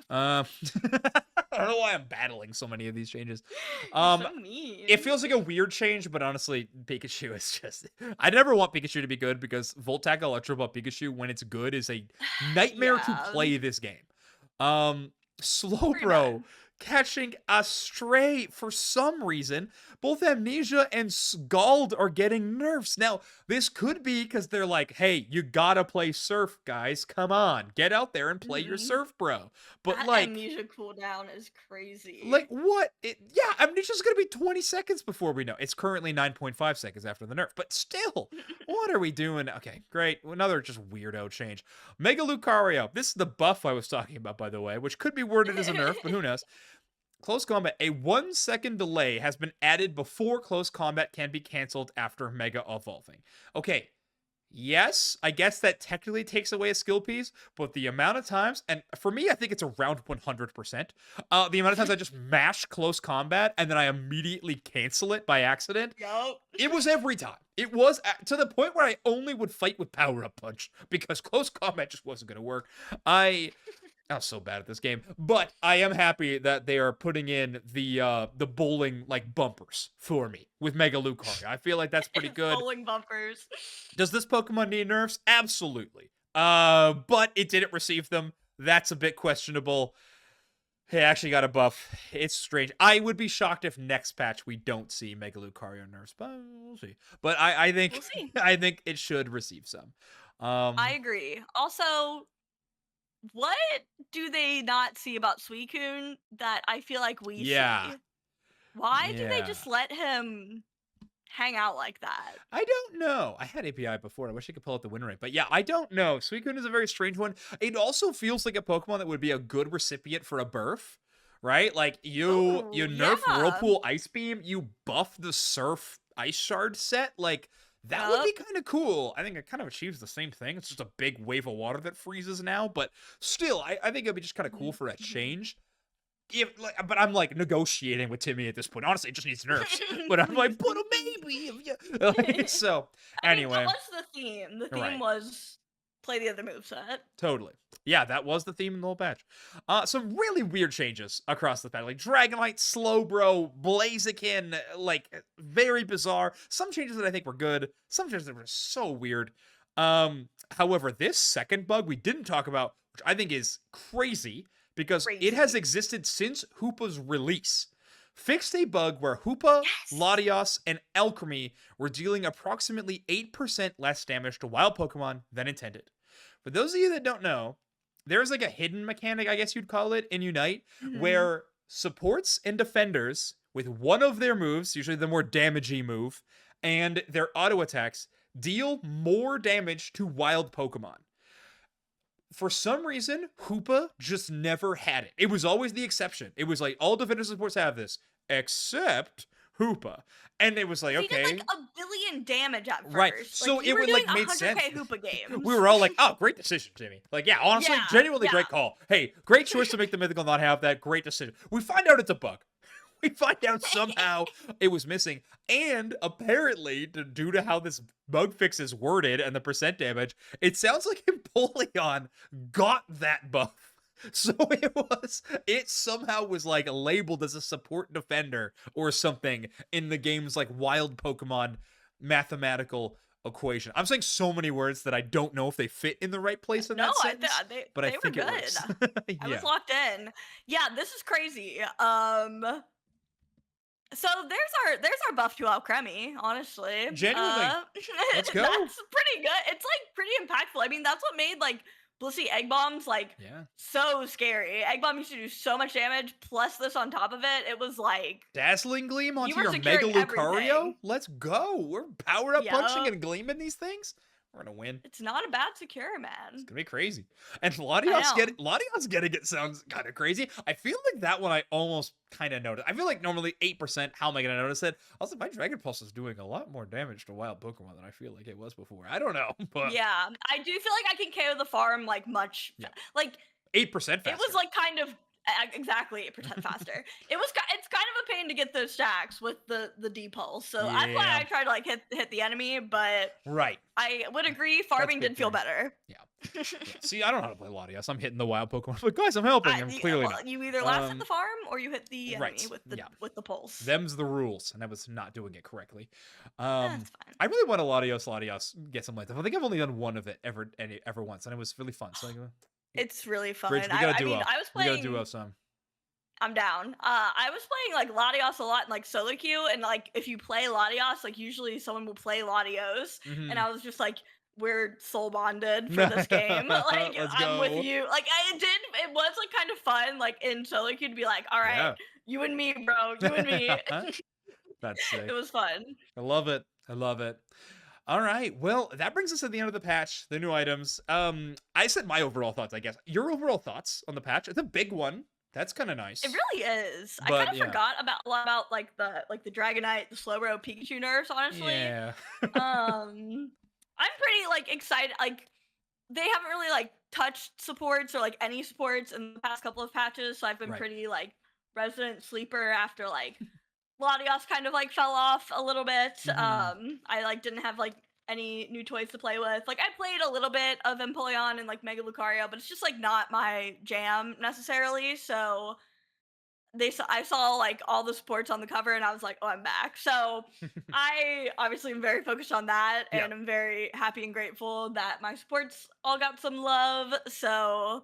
A: I don't know why I'm battling so many of these changes.
B: You're so
A: It
B: mean.
A: feels like a weird change, but honestly, Pikachu is just. I never want Pikachu to be good because Volt Tackle Electro Ball Pikachu, when it's good, is a nightmare to
B: Yeah.
A: play this game.
B: Pretty bad.
A: Slowbro catching a stray for some reason. Both Amnesia and Scald are getting nerfs. Now, this could be because they're like, hey, you gotta play Surf, guys. Come on, get out there and play your
B: Mhm.
A: Surf, bro. But
B: That amnesia cooldown is crazy.
A: what? Yeah, Amnesia's gonna be 20 seconds before we know. It's currently 9.5 seconds after the nerf, but still, what are we doing? Okay, great. Another just weirdo change. Mega Lucario. This is the buff I was talking about, by the way, which could be worded as a nerf, but who knows? Close combat. A 1 second delay has been added before close combat can be canceled after Mega Evolving. Okay, yes, I guess that technically takes away a skill piece, but the amount of times, and for me, I think it's around 100%, the amount of times I just mash close combat and then I immediately cancel it by accident,
B: Yup.
A: it was every time. It was to the point where I only would fight with Power Up Punch because close combat just wasn't going to work. I'm so bad at this game, but I am happy that they are putting in the bowling like bumpers for me with Mega Lucario. I feel like that's pretty good.
B: Bowling bumpers.
A: Does this Pokemon need nerfs? Absolutely. But it didn't receive them. That's a bit questionable. He actually got a buff. It's strange. I would be shocked if next patch we don't see Mega Lucario nerfs, but we'll see. But I
B: We'll
A: think
B: see.
A: I think it should receive some.
B: I
A: Um,
B: agree. Also, what do they not see about Suicune that I feel like we
A: yeah,
B: see? Why do they
A: yeah.
B: just let him hang out like that?
A: I don't know. I had API before. I wish I could pull out the win rate, but yeah, I don't know. Suicune is a very strange one. It also feels like a Pokemon that would be a good recipient for a burf, right? Like you
B: Oh,
A: nerf
B: yeah.
A: Whirlpool Ice Beam, you buff the Surf Ice Shard set, like that would be
B: Yup.
A: kind of cool. I think it kind of achieves the same thing. It's just a big wave of water that freezes now, but still, I think it'd be just kind of cool for a change. If like, but I'm like negotiating with Timmy at this point. Honestly, it just needs nerfs. But I'm like, but maybe if you like, so
B: I mean, that
A: anyway,
B: was the theme. The theme
A: right.
B: was play the other moveset.
A: Totally. Yeah, that was the theme in the whole patch. Some really weird changes across the patch. Like Dragonite, Slowbro, Blaziken, like very bizarre. Some changes that I think were good, some changes that were so weird. However, this second bug we didn't talk about, which I think is crazy because it has
B: Crazy.
A: existed since Hoopa's release. Fixed a bug where Hoopa,
B: Yes.
A: Latios, and Alchemy were dealing approximately 8% less damage to wild Pokemon than intended. For those of you that don't know, there's like a hidden mechanic, I guess you'd call it, in Unite,
B: Mhm.
A: where supports and defenders with one of their moves, usually the more damagey move, and their auto attacks deal more damage to wild Pokemon. For some reason, Hoopa just never had it. It was always the exception. It was like all defenders and supports have this, except Hoopa. And it was like,
B: 'Cause he did like
A: okay,
B: 1 billion damage at
A: right.
B: first. Like
A: So
B: you
A: it
B: were
A: would
B: doing
A: like made sense.
B: 100K Hoopa
A: We
B: games.
A: were all like, "Oh, great decision, Jimmy." Like, yeah, honestly,
B: Yeah,
A: genuinely
B: yeah.
A: great call. Hey, great choice to make the mythical not have that. Great decision. We find out it's a bug. We find out somehow it was missing, and apparently, due to how this bug fix is worded and the percent damage, it sounds like Empoleon got that buff. So it somehow was like labeled as a support defender or something in the game's like wild Pokemon mathematical equation. I'm saying so many words that I don't know if they fit in the right place in
B: No,
A: that sentence, but I
B: they were
A: think it
B: good.
A: works.
B: I was
A: Yeah.
B: locked in. Yeah, this is crazy. So there's our buff to Alcremie, honestly.
A: Genuinely. Let's go.
B: That's pretty good. It's like pretty impactful. I mean, that's what made like Blissey Egg Bombs like
A: Yeah.
B: so scary. Egg Bomb used to do so much damage, plus this on top of it. It was like
A: Dazzling Gleam
B: you
A: onto
B: were
A: your Mega
B: securing
A: Lucario?
B: everything.
A: Let's go. We're powered up punching
B: Yep.
A: and gleaming these things. We're gonna win.
B: It's not a bad secure,
A: It's
B: man.
A: gonna be crazy. And
B: I know.
A: Latios getting it sounds kind of crazy. I feel like that one I almost kind of noticed. I feel like normally 8%, how am I gonna notice it? Also, my Dragon Pulse is doing a lot more damage to wild Pokemon than I feel like it was before. I don't know, but
B: Yeah, I do feel like I can KO the farm like
A: yeah.
B: like
A: 8%
B: it was
A: faster.
B: like kind of exactly 8% faster. It's kind of a pain to get those stacks with the D pulse. So that's why
A: Yeah.
B: I try to like hit the enemy, but
A: Right.
B: I would agree
A: That's
B: farming
A: good
B: did feel
A: theory.
B: better.
A: Yeah. Yeah. See, I don't know how to play Latias. I'm hitting the wild Pokemon. But guys, I'm helping. I'm
B: Yeah,
A: clearly
B: well,
A: not.
B: you either last hit the farm or you hit the enemy
A: Right. Yeah.
B: with the pulse.
A: Them's the rules, and I was not doing it correctly.
B: That's fine.
A: I really want a Latios get some life. I think I've only done one of it ever once, and it was really fun. So like,
B: It's really fun.
A: Bridge, we got a
B: I mean,
A: duo.
B: I was
A: We got a duo
B: playing.
A: some.
B: I'm down. I was playing like Latios a lot in like solo queue, and like if you play Latios, like usually someone will play Latios, and
A: Mm-hmm.
B: I was just like, we're soul bonded for this game. Like
A: Let's
B: I'm with
A: go.
B: you. Like it was like kind of fun, like in solo queue to be like, all right,
A: Yeah.
B: you and me, bro, you and me.
A: That's
B: It
A: sick.
B: was fun.
A: I love it. I love it. All right. Well, that brings us to the end of the patch, the new items. I said my overall thoughts, I guess. Your overall thoughts on the patch? It's a big one. That's kind of
B: It
A: nice.
B: really is. I kind
A: But
B: of
A: yeah.
B: forgot about a lot about like the Dragonite, the Slowbro, Pikachu nerfs. Honestly,
A: Yeah.
B: I'm pretty like excited. Like they haven't really like touched supports or like any supports in the past couple of patches, so I've been
A: Right.
B: pretty like resident sleeper after like Latios kind of like fell off a little bit.
A: Mhm.
B: I like didn't have like any new toys to play with. Like I played a little bit of Empoleon and like Mega Lucario, but it's just like not my jam necessarily. So I saw like all the sports on the cover and I was like, oh, I'm back. So I obviously am very focused on that
A: Yeah.
B: and I'm very happy and grateful that my sports all got some love. So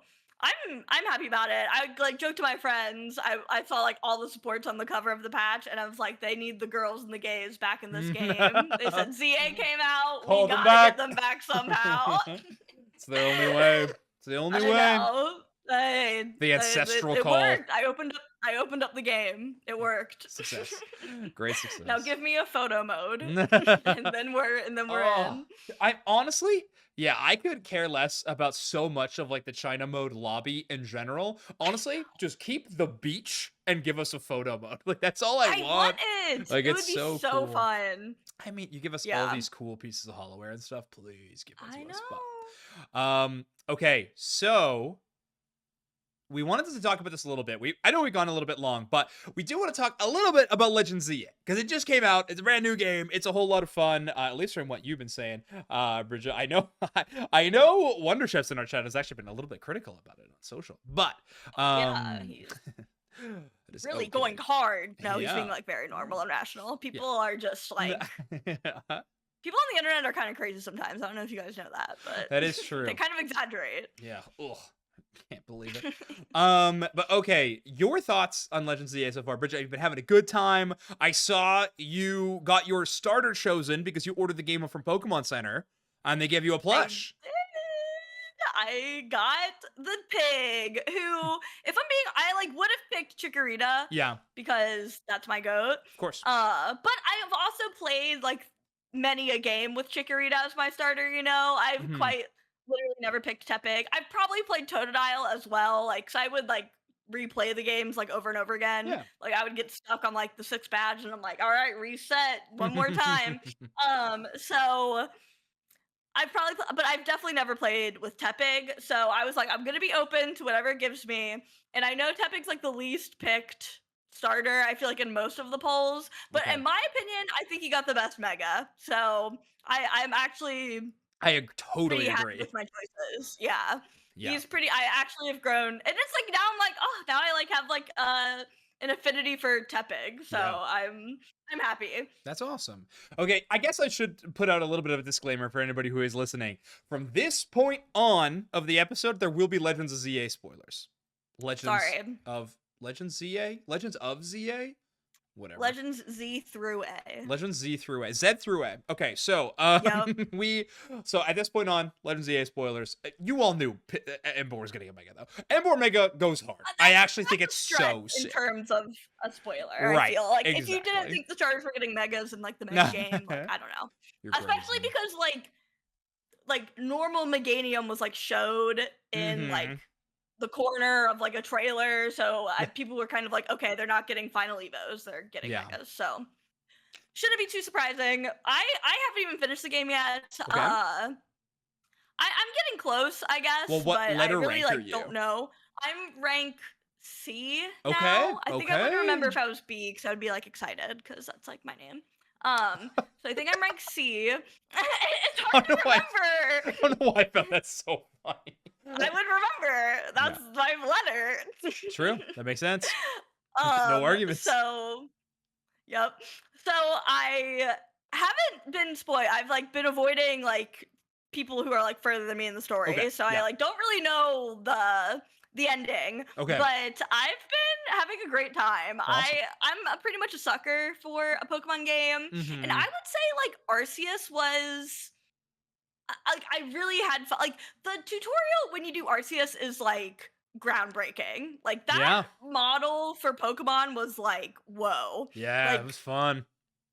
B: I'm happy about it. I like joke to my friends. I saw like all the supports on the cover of the patch, and I was like, they need the girls and the gays back in this game. They said ZA came out. We
A: Call them
B: gotta get
A: back.
B: them back somehow.
A: It's the only way. It's the only
B: I
A: way.
B: know.
A: The
B: It,
A: ancestral
B: it
A: call.
B: worked. I opened up the game. It worked.
A: Success. Great
B: Now
A: success.
B: give me a photo mode, and then we're
A: Oh,
B: in.
A: I honestly, yeah, I could care less about so much of like the China mode lobby in general. Honestly, just keep the beach and give us a photo mode. Like that's all I
B: I want
A: want.
B: it.
A: Like
B: It
A: it's
B: would be
A: so
B: so
A: cool.
B: fun.
A: I mean, you give us all
B: Yeah.
A: these cool pieces of hollowware and stuff. Please give it
B: I
A: to us.
B: know.
A: But okay, so we wanted to talk about this a little bit. I know we've gone a little bit long, but we do want to talk a little bit about Legends Z because it just came out. It's a brand new game. It's a whole lot of fun, at least from what you've been saying, Bridget. I know, I know. Wonder Chefs in our chat has actually been a little bit critical about it on social, but
B: Yeah, he's
A: it is
B: really
A: okay.
B: going hard. No, he's being
A: Yeah.
B: like very normal and rational. People are just like
A: Yeah.
B: people on the internet are kind of crazy sometimes. I don't know if you guys know that, but
A: That is true.
B: they kind of exaggerate.
A: Yeah. Ugh. Can't believe it. But okay, your thoughts on Legends of the A so far. Bridget, you've been having a good time. I saw you got your starter chosen because you ordered the game from Pokemon Center and they gave you a plush.
B: I got the pig who, if I'm being, I like would have picked Chikorita
A: Yeah,
B: because that's my goat.
A: of course.
B: But I have also played like many a game with Chikorita as my starter. You know, I've
A: Mhm.
B: quite literally never picked Tepig. I've probably played Totodile as well. Like, so I would like replay the games like over and over again.
A: Yeah.
B: Like, I would get stuck on like the 6th badge, and I'm like, all right, reset one more time. So I've probably, but I've definitely never played with Tepig. So I was like, I'm gonna be open to whatever it gives me. And I know Tepig's like the least picked starter. I feel like in most of the polls, but
A: Okay.
B: in my opinion, I think he got the best Mega. So I'm actually
A: I totally
B: pretty happy
A: agree.
B: with my choices. Yeah.
A: Yeah.
B: He's pretty. I actually have grown, and it's like now I'm like, oh, now I like have like an affinity for Tepig. So
A: Yeah.
B: I'm happy.
A: That's awesome. Okay, I guess I should put out a little bit of a disclaimer for anybody who is listening. From this point on of the episode, there will be Legends of ZA spoilers.
B: Sorry.
A: Legends of ZA? Whatever.
B: Legends Z through A.
A: Legends Z through A. Z through A. Okay, so
B: Yep.
A: so at this point on, Legends ZA spoilers. You all knew Ember was getting a Mega though. Ember Mega goes hard. I actually think it's so
B: in
A: sick.
B: terms of a spoiler.
A: Right,
B: I feel like if you didn't
A: exactly.
B: think the starters were getting megas in like the mid game, like I don't know.
A: You're
B: Especially
A: crazy.
B: because like normal Meganium was like showed in like
A: Mhm.
B: the corner of like a trailer, so people were kind of like, okay, they're not getting final evos, they're getting
A: Yeah.
B: megas. So shouldn't be too surprising. I haven't even finished the game yet.
A: Okay.
B: I'm getting close, I guess.
A: Well, what
B: but
A: letter
B: I really
A: rank are
B: like
A: you?
B: don't know. I'm rank C
A: Okay,
B: now. I think I would remember
A: okay.
B: if I was B because I would be like excited because that's like my name. So I think I'm rank C. It's hard to remember.
A: I don't know why I found that so funny.
B: I would remember. That's my letter.
A: True. That makes sense. No arguments.
B: So, yep. So I haven't been spoiled. I've like been avoiding like people who are like further than me in the story.
A: Okay,
B: So
A: yeah.
B: I like don't really know the ending.
A: Okay.
B: But I've been having a great time.
A: Awesome.
B: I'm pretty much a sucker for a Pokemon game. And I
A: Mhm.
B: would say like Arceus was like I really had fun. Like the tutorial when you do Arceus is like groundbreaking. Like that
A: Yeah.
B: model for Pokemon was like whoa.
A: Yeah,
B: Like
A: it was fun.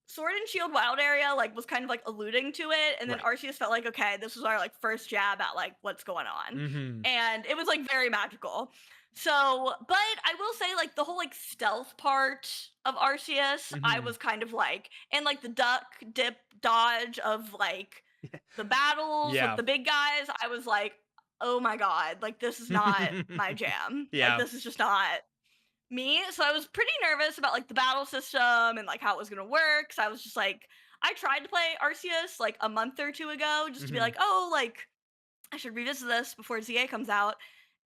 B: Sword and Shield Wild area like was kind of like alluding to it, and then
A: Right.
B: Arceus felt like okay, this was our like first jab at like what's going on,
A: Mhm.
B: and it was like very magical. So, but I will say like the whole like stealth part of Arceus, I
A: Mhm.
B: was kind of like, and like the duck dip dodge of like the battles
A: Yeah.
B: with the big guys, I was like, oh my god, like this is not my jam.
A: Yeah.
B: Like this is just not me. So I was pretty nervous about like the battle system and like how it was gonna work. So I was just like, I tried to play Arceus like a month or two ago just to be
A: Mhm.
B: like, oh, like I should revisit this before ZA comes out.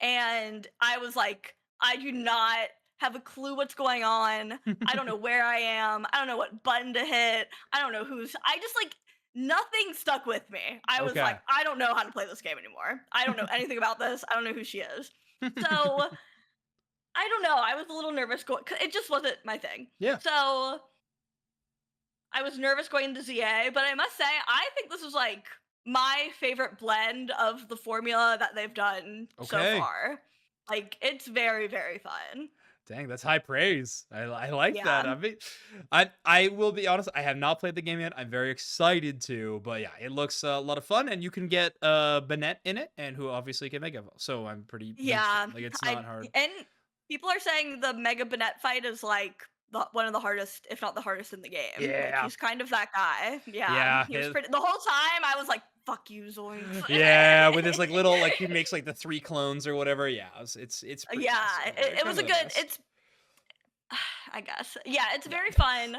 B: And I was like, I do not have a clue what's going on. I don't know where I am. I don't know what button to hit. I don't know I just like nothing stuck with me. I was
A: Okay.
B: like, I don't know how to play this game anymore. I don't know anything about this. I don't know who she is. So I don't know. I was a little nervous going. It just wasn't my thing.
A: Yeah.
B: So I was nervous going into ZA, but I must say, I think this is like my favorite blend of the formula that they've done so
A: Okay.
B: far. Like, it's very, very fun.
A: Dang, that's high praise. I like that.
B: Yeah.
A: I mean, I will be honest. I have not played the game yet. I'm very excited to, but yeah, it looks a lot of fun, and you can get Bennett in it, and who obviously can make it. So I'm pretty interested.
B: Yeah.
A: Like it's not hard.
B: And people are saying the Mega Banette fight is like one of the hardest, if not the hardest in the game. Like,
A: Yeah,
B: he's kind of that guy. Yeah.
A: yeah,
B: He was pretty, the whole time I was like, fuck you, Zoinks.
A: yeah. With his like little like he makes like the 3 clones or whatever. Yeah, it's pretty
B: Yeah,
A: awesome.
B: it
A: Kind
B: was
A: of
B: a
A: the
B: good,
A: best.
B: it's I guess. Yeah, it's
A: Yeah,
B: very fun.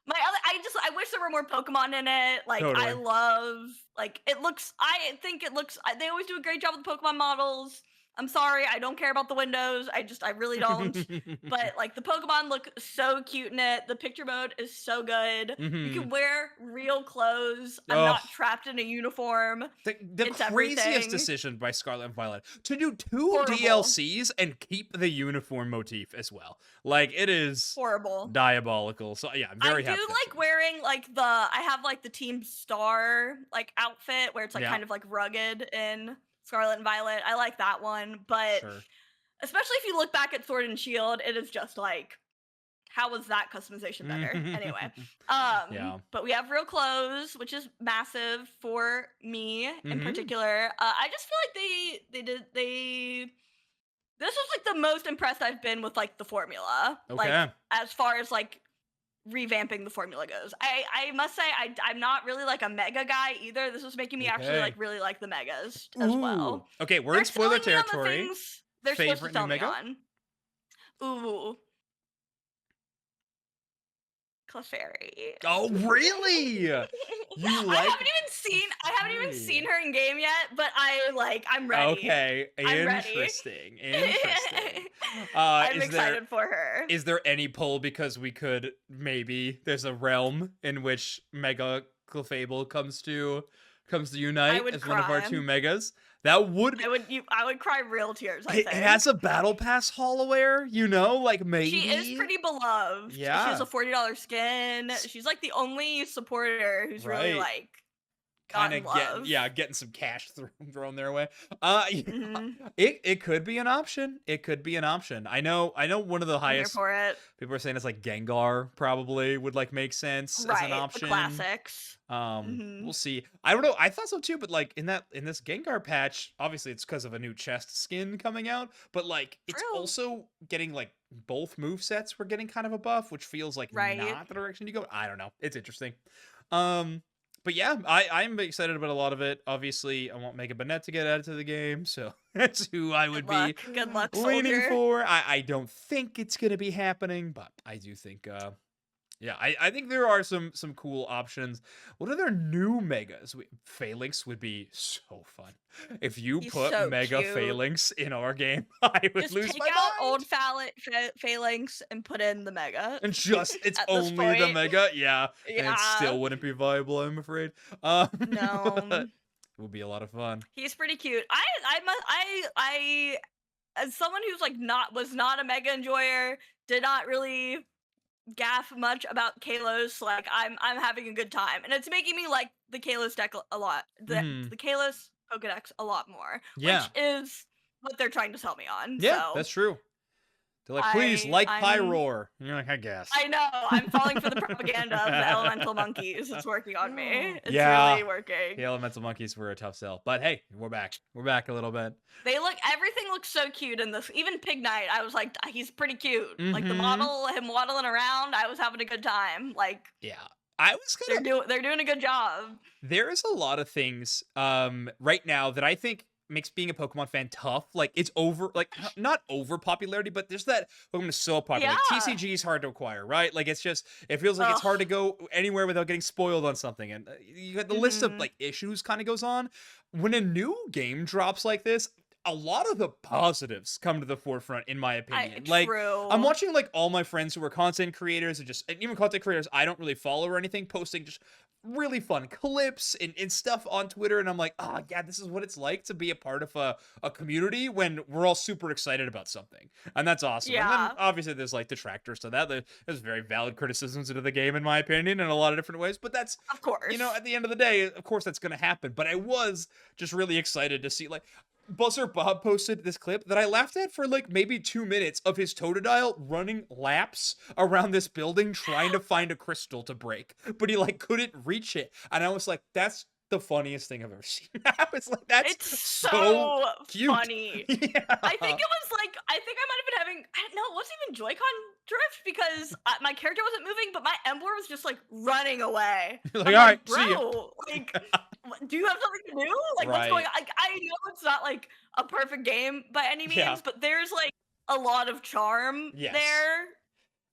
B: I wish there were more Pokemon in it. Like, I
A: totally.
B: love, like, I think it looks, they always do a great job with the Pokemon models. I'm sorry, I don't care about the windows. I really don't. But like, the Pokemon look so cute in it. The picture mode is so good. You
A: hmm
B: can wear real clothes. I'm
A: Oh,
B: not trapped in a uniform.
A: the
B: It's
A: craziest
B: everything.
A: decision by Scarlet and Violet to do 2
B: Horrible.
A: DLCs and keep the uniform motif as well. Like it is
B: Horrible.
A: diabolical. So yeah, I'm
B: I
A: very
B: do
A: happy that
B: like
A: changed.
B: wearing like I have like the Team Star like outfit where it's like
A: Yeah,
B: kind of like rugged in Scarlet and Violet. I like that one, but
A: sure.
B: especially if you look back at Sword and Shield, it is just like, how was that customization better? Anyway,
A: Yeah.
B: but we have real clothes, which is massive for me in
A: hmm
B: particular. I just feel like they this was like the most impressed I've been with like the formula, like
A: Okay.
B: as far as like revamping the formula goes. I must say I'm not really like a mega guy either. This was making me actually like
A: Okay.
B: really like the megas as
A: Ooh.
B: well.
A: Okay, we're in
B: They're
A: spoiler
B: selling me on the
A: territory.
B: things they're supposed to
A: Favorite new
B: sell me
A: mega?
B: on. Ooh, Clefairy.
A: Oh, really? You like
B: I haven't even
A: Clefairy?
B: seen her in game yet, but I'm ready.
A: Okay,
B: I'm ready.
A: interesting. Interesting.
B: I'm excited for her.
A: Is there any pull because we could maybe there's a realm in which Mega Clefable comes to
B: I
A: unite
B: would
A: as one of our
B: cry.
A: 2 megas? That would be
B: I would cry real tears, I
A: it has
B: think.
A: a battle pass hollowware, like
B: She is
A: maybe.
B: pretty beloved. She has
A: Yeah.
B: a $40 skin. She's like the only supporter who's really
A: Right.
B: like
A: Kind
B: gotten
A: of
B: love.
A: getting some cash thrown their way. Yeah,
B: Hmm.
A: it could be an option. It could be an option. I know one of the
B: I'm here
A: highest
B: for it.
A: people are saying it's like Gengar probably would like make sense as an
B: Right, the
A: option.
B: classics. Hmm.
A: We'll see. I don't know. I thought so too, but like in this Gengar patch, obviously it's because of a new chest skin coming out, but like it's
B: True.
A: also getting like both move sets were getting kind of a buff, which feels like
B: Right.
A: not the direction you go. I don't know. It's interesting. But yeah, I'm excited about a lot of it. Obviously, I want Mega Banette to get added to the game, so that's who I would
B: Good
A: be
B: luck. Good luck,
A: leaning
B: soldier.
A: for. I don't think it's gonna be happening, but I do think yeah, I think there are some cool options. What other new megas? Phalanx would be so fun. If you
B: He's
A: put
B: so
A: Mega
B: cute.
A: Phalanx in our game, I would
B: Just
A: lose
B: take
A: my
B: out
A: mind.
B: old phalanx and put in the mega.
A: And just it's
B: At this
A: only the
B: point,
A: Mega, yeah, and it
B: yeah.
A: still wouldn't be viable, I'm afraid.
B: No.
A: But it would be a lot of fun.
B: He's pretty cute. I as someone who's like not a mega enjoyer, did not really gaff much about Kalos. Like, I'm having a good time, and it's making me like the Kalos deck a lot.
A: hmm
B: The Kalos Pokedex a lot more,
A: Yeah,
B: which is what they're trying to sell me on.
A: yeah,
B: So
A: that's true. They're like, please like
B: I'm
A: Pyroar, and you're like, I guess.
B: I know I'm falling for the propaganda of the elemental monkeys. It's working on me. It's
A: Yeah,
B: really working.
A: the elemental monkeys were a tough sell, but hey, we're back. We're back a little bit.
B: Everything looks so cute in this. Even Pig Knight, I was like, He's pretty cute." Like, the
A: hmm
B: model, him waddling around, I was having a good time. Like,
A: Yeah, I was gonna
B: they're doing a good job.
A: there is a lot of things right now that I think makes being a Pokemon fan tough. Like it's over like not over popularity, but there's that Pokemon is so popular.
B: Yeah.
A: Like TCG is hard to acquire, right? Like it's just it feels like it's
B: Ugh.
A: hard to go anywhere without getting spoiled on something. And you got the list of
B: Mhm.
A: like issues kind of goes on. When a new game drops like this, a lot of the positives come to the forefront in my opinion. Like I'm
B: True.
A: watching like all my friends who are content creators and even content creators I don't really follow or anything posting just really fun clips and stuff on Twitter, and I'm like, oh yeah, this is what it's like to be a part of a community when we're all super excited about something, and that's awesome. And then
B: Yeah,
A: obviously there's like detractors to that. There's very valid criticisms of the game in my opinion in a lot of different ways, but that's,
B: of course.
A: at the end of the day, of course that's gonna happen. But I was just really excited to see, like, Buzzer Bob posted this clip that I laughed at for like maybe 2 minutes of his Totodile running laps around this building trying to find a crystal to break, but he like couldn't reach it. And I was like, that's the funniest thing I've ever seen. I was like, that's
B: It's
A: so
B: so
A: cute.
B: funny. I think
A: Yeah.
B: it was like I think I might have been having I don't know, it wasn't even Joy-Con drift because my character wasn't moving, but my Emblem was just like running away.
A: You're
B: I'm
A: like, all right,
B: like,
A: see ya.
B: bro, like, do you have something to do? Like, what's going
A: Right.
B: on? Like, I know it's not like a perfect game by any
A: Yeah.
B: means, but there's like a lot of charm
A: Yes.
B: there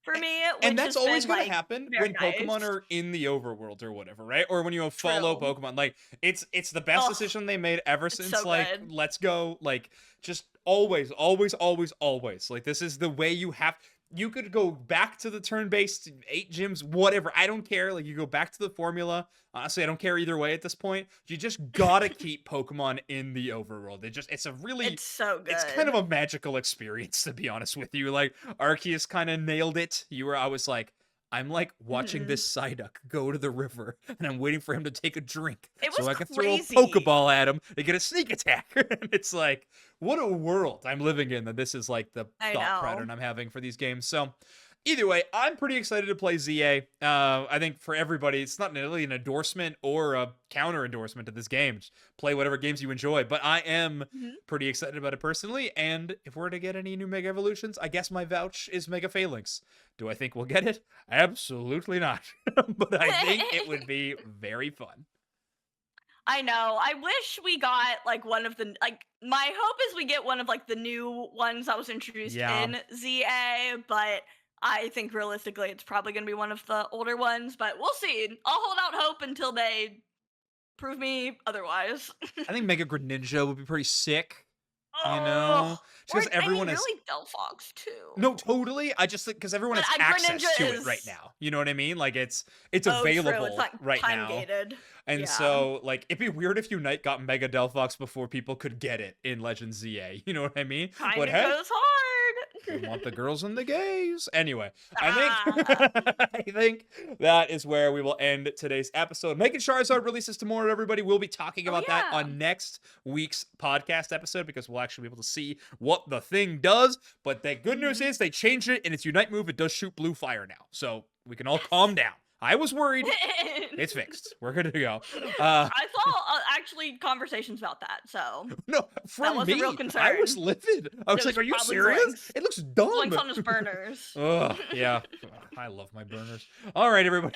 B: for me,
A: And
B: which
A: that's
B: has
A: always
B: been
A: going to
B: like
A: happen
B: very
A: when Pokemon
B: nice.
A: are in the overworld or whatever, right? Or when you follow
B: True.
A: Pokemon. Like, it's the best
B: Oh,
A: decision they made ever
B: it's
A: since
B: so
A: like
B: good.
A: Let's Go. Like, just always, always, always, always. Like, this is the way you have. You could go back to the turn-based 8 gyms, whatever. I don't care. Like, you go back to the formula. Honestly, I don't care either way at this point. You just gotta keep Pokemon in the overworld. It's a really,
B: It's so
A: it's kind of
B: good.
A: a magical experience, to be honest with you. Like, Arceus kind of nailed it. I was like, I'm like watching
B: Mhm.
A: this Psyduck go to the river, and I'm waiting for him to take a drink
B: It
A: so
B: was
A: I can throw a
B: crazy.
A: Pokeball at him to get a sneak attack. And it's like, what a world I'm living in that this is like the
B: I
A: thought
B: know.
A: pattern I'm having for these games. So, either way, I'm pretty excited to play ZA. I think for everybody, it's not really an endorsement or a counter endorsement to this game. Just play whatever games you enjoy. But I am
B: Mhm.
A: pretty excited about it personally. And if we're to get any new Mega Evolutions, I guess my vouch is Mega Phalanx. Do I think we'll get it? Absolutely not. But I think it would be very fun.
B: I know. I wish we got like one of the like my hope is we get one of like the new ones that was introduced
A: Yeah.
B: in ZA, but I think realistically it's probably going to be one of the older ones, but we'll see. I'll hold out hope until they prove me otherwise.
A: I think Mega Greninja would be pretty sick. You
B: Oh,
A: know? Just
B: or
A: because
B: I mean
A: everyone is.
B: really Delphox too.
A: No, totally. I just think because everyone
B: But
A: has
B: Greninja
A: access to it right
B: is
A: now. You know what I mean? Like it's
B: oh true, it's
A: available
B: not
A: right
B: time
A: now.
B: gated.
A: And
B: Yeah.
A: so, like, it'd be weird if Unite got Mega Delphox before people could get it in Legends ZA. You know what I mean?
B: Kind
A: But
B: of
A: hey,
B: goes
A: we
B: hard.
A: want the girls and the gays. Anyway, I think
B: Ah.
A: I think that is where we will end today's episode. Making Charizard releases tomorrow, everybody. We'll be talking
B: Oh
A: about that
B: yeah.
A: on next week's podcast episode because we'll actually be able to see what the thing does. But the good news
B: Mhm.
A: is they changed it in its Unite move. It does shoot blue fire now. So we can all calm down. I was worried. It's fixed. We're good to go.
B: I saw actually conversations about that, so
A: No,
B: that
A: from
B: was a real
A: me, I was
B: concern.
A: livid. I was
B: It
A: like,
B: was
A: "Are you
B: probably
A: serious?
B: Blinks.
A: It looks dumb."
B: Blinks on his burners.
A: Ugh, yeah. Ugh, I love my burners. All right, everybody.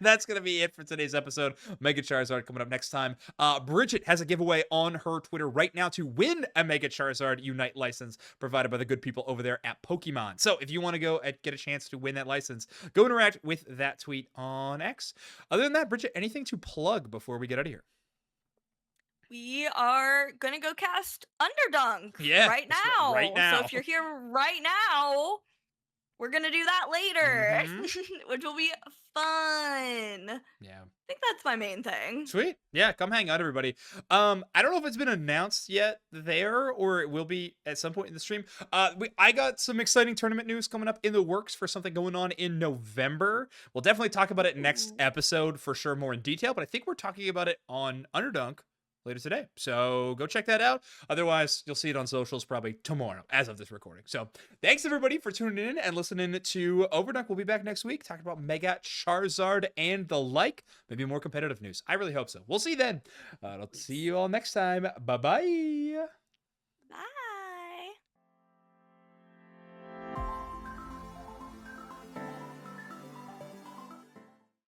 A: That's going to be it for today's episode. Mega Charizard coming up next time. Bridget has a giveaway on her Twitter right now to win a Mega Charizard Unite license provided by the good people over there at Pokemon. So if you want to go and get a chance to win that license, go interact with that tweet on X. Other than that, Bridget, anything to plug before we get out of here?
B: We are gonna go cast Underdunk
A: Yeah,
B: right
A: that's right
B: now. So
A: now.
B: if you're here right now, we're gonna do that later,
A: Hmm.
B: which will be fun. I
A: Yeah.
B: think that's my main thing.
A: Sweet. Yeah, come hang out, everybody. I don't know if it's been announced yet there or it will be at some point in the stream. I got some exciting tournament news coming up in the works for something going on in November. We'll definitely talk about it next
B: Ooh.
A: episode for sure, more in detail, but I think we're talking about it on Underdunk later today. So go check that out. Otherwise, you'll see it on socials probably tomorrow as of this recording. So thanks everybody for tuning in and listening to Overdunk. We'll be back next week talking about Mega Charizard and the like. Maybe more competitive news. I really hope so. We'll see you then. I'll see you all next time. Bye-bye.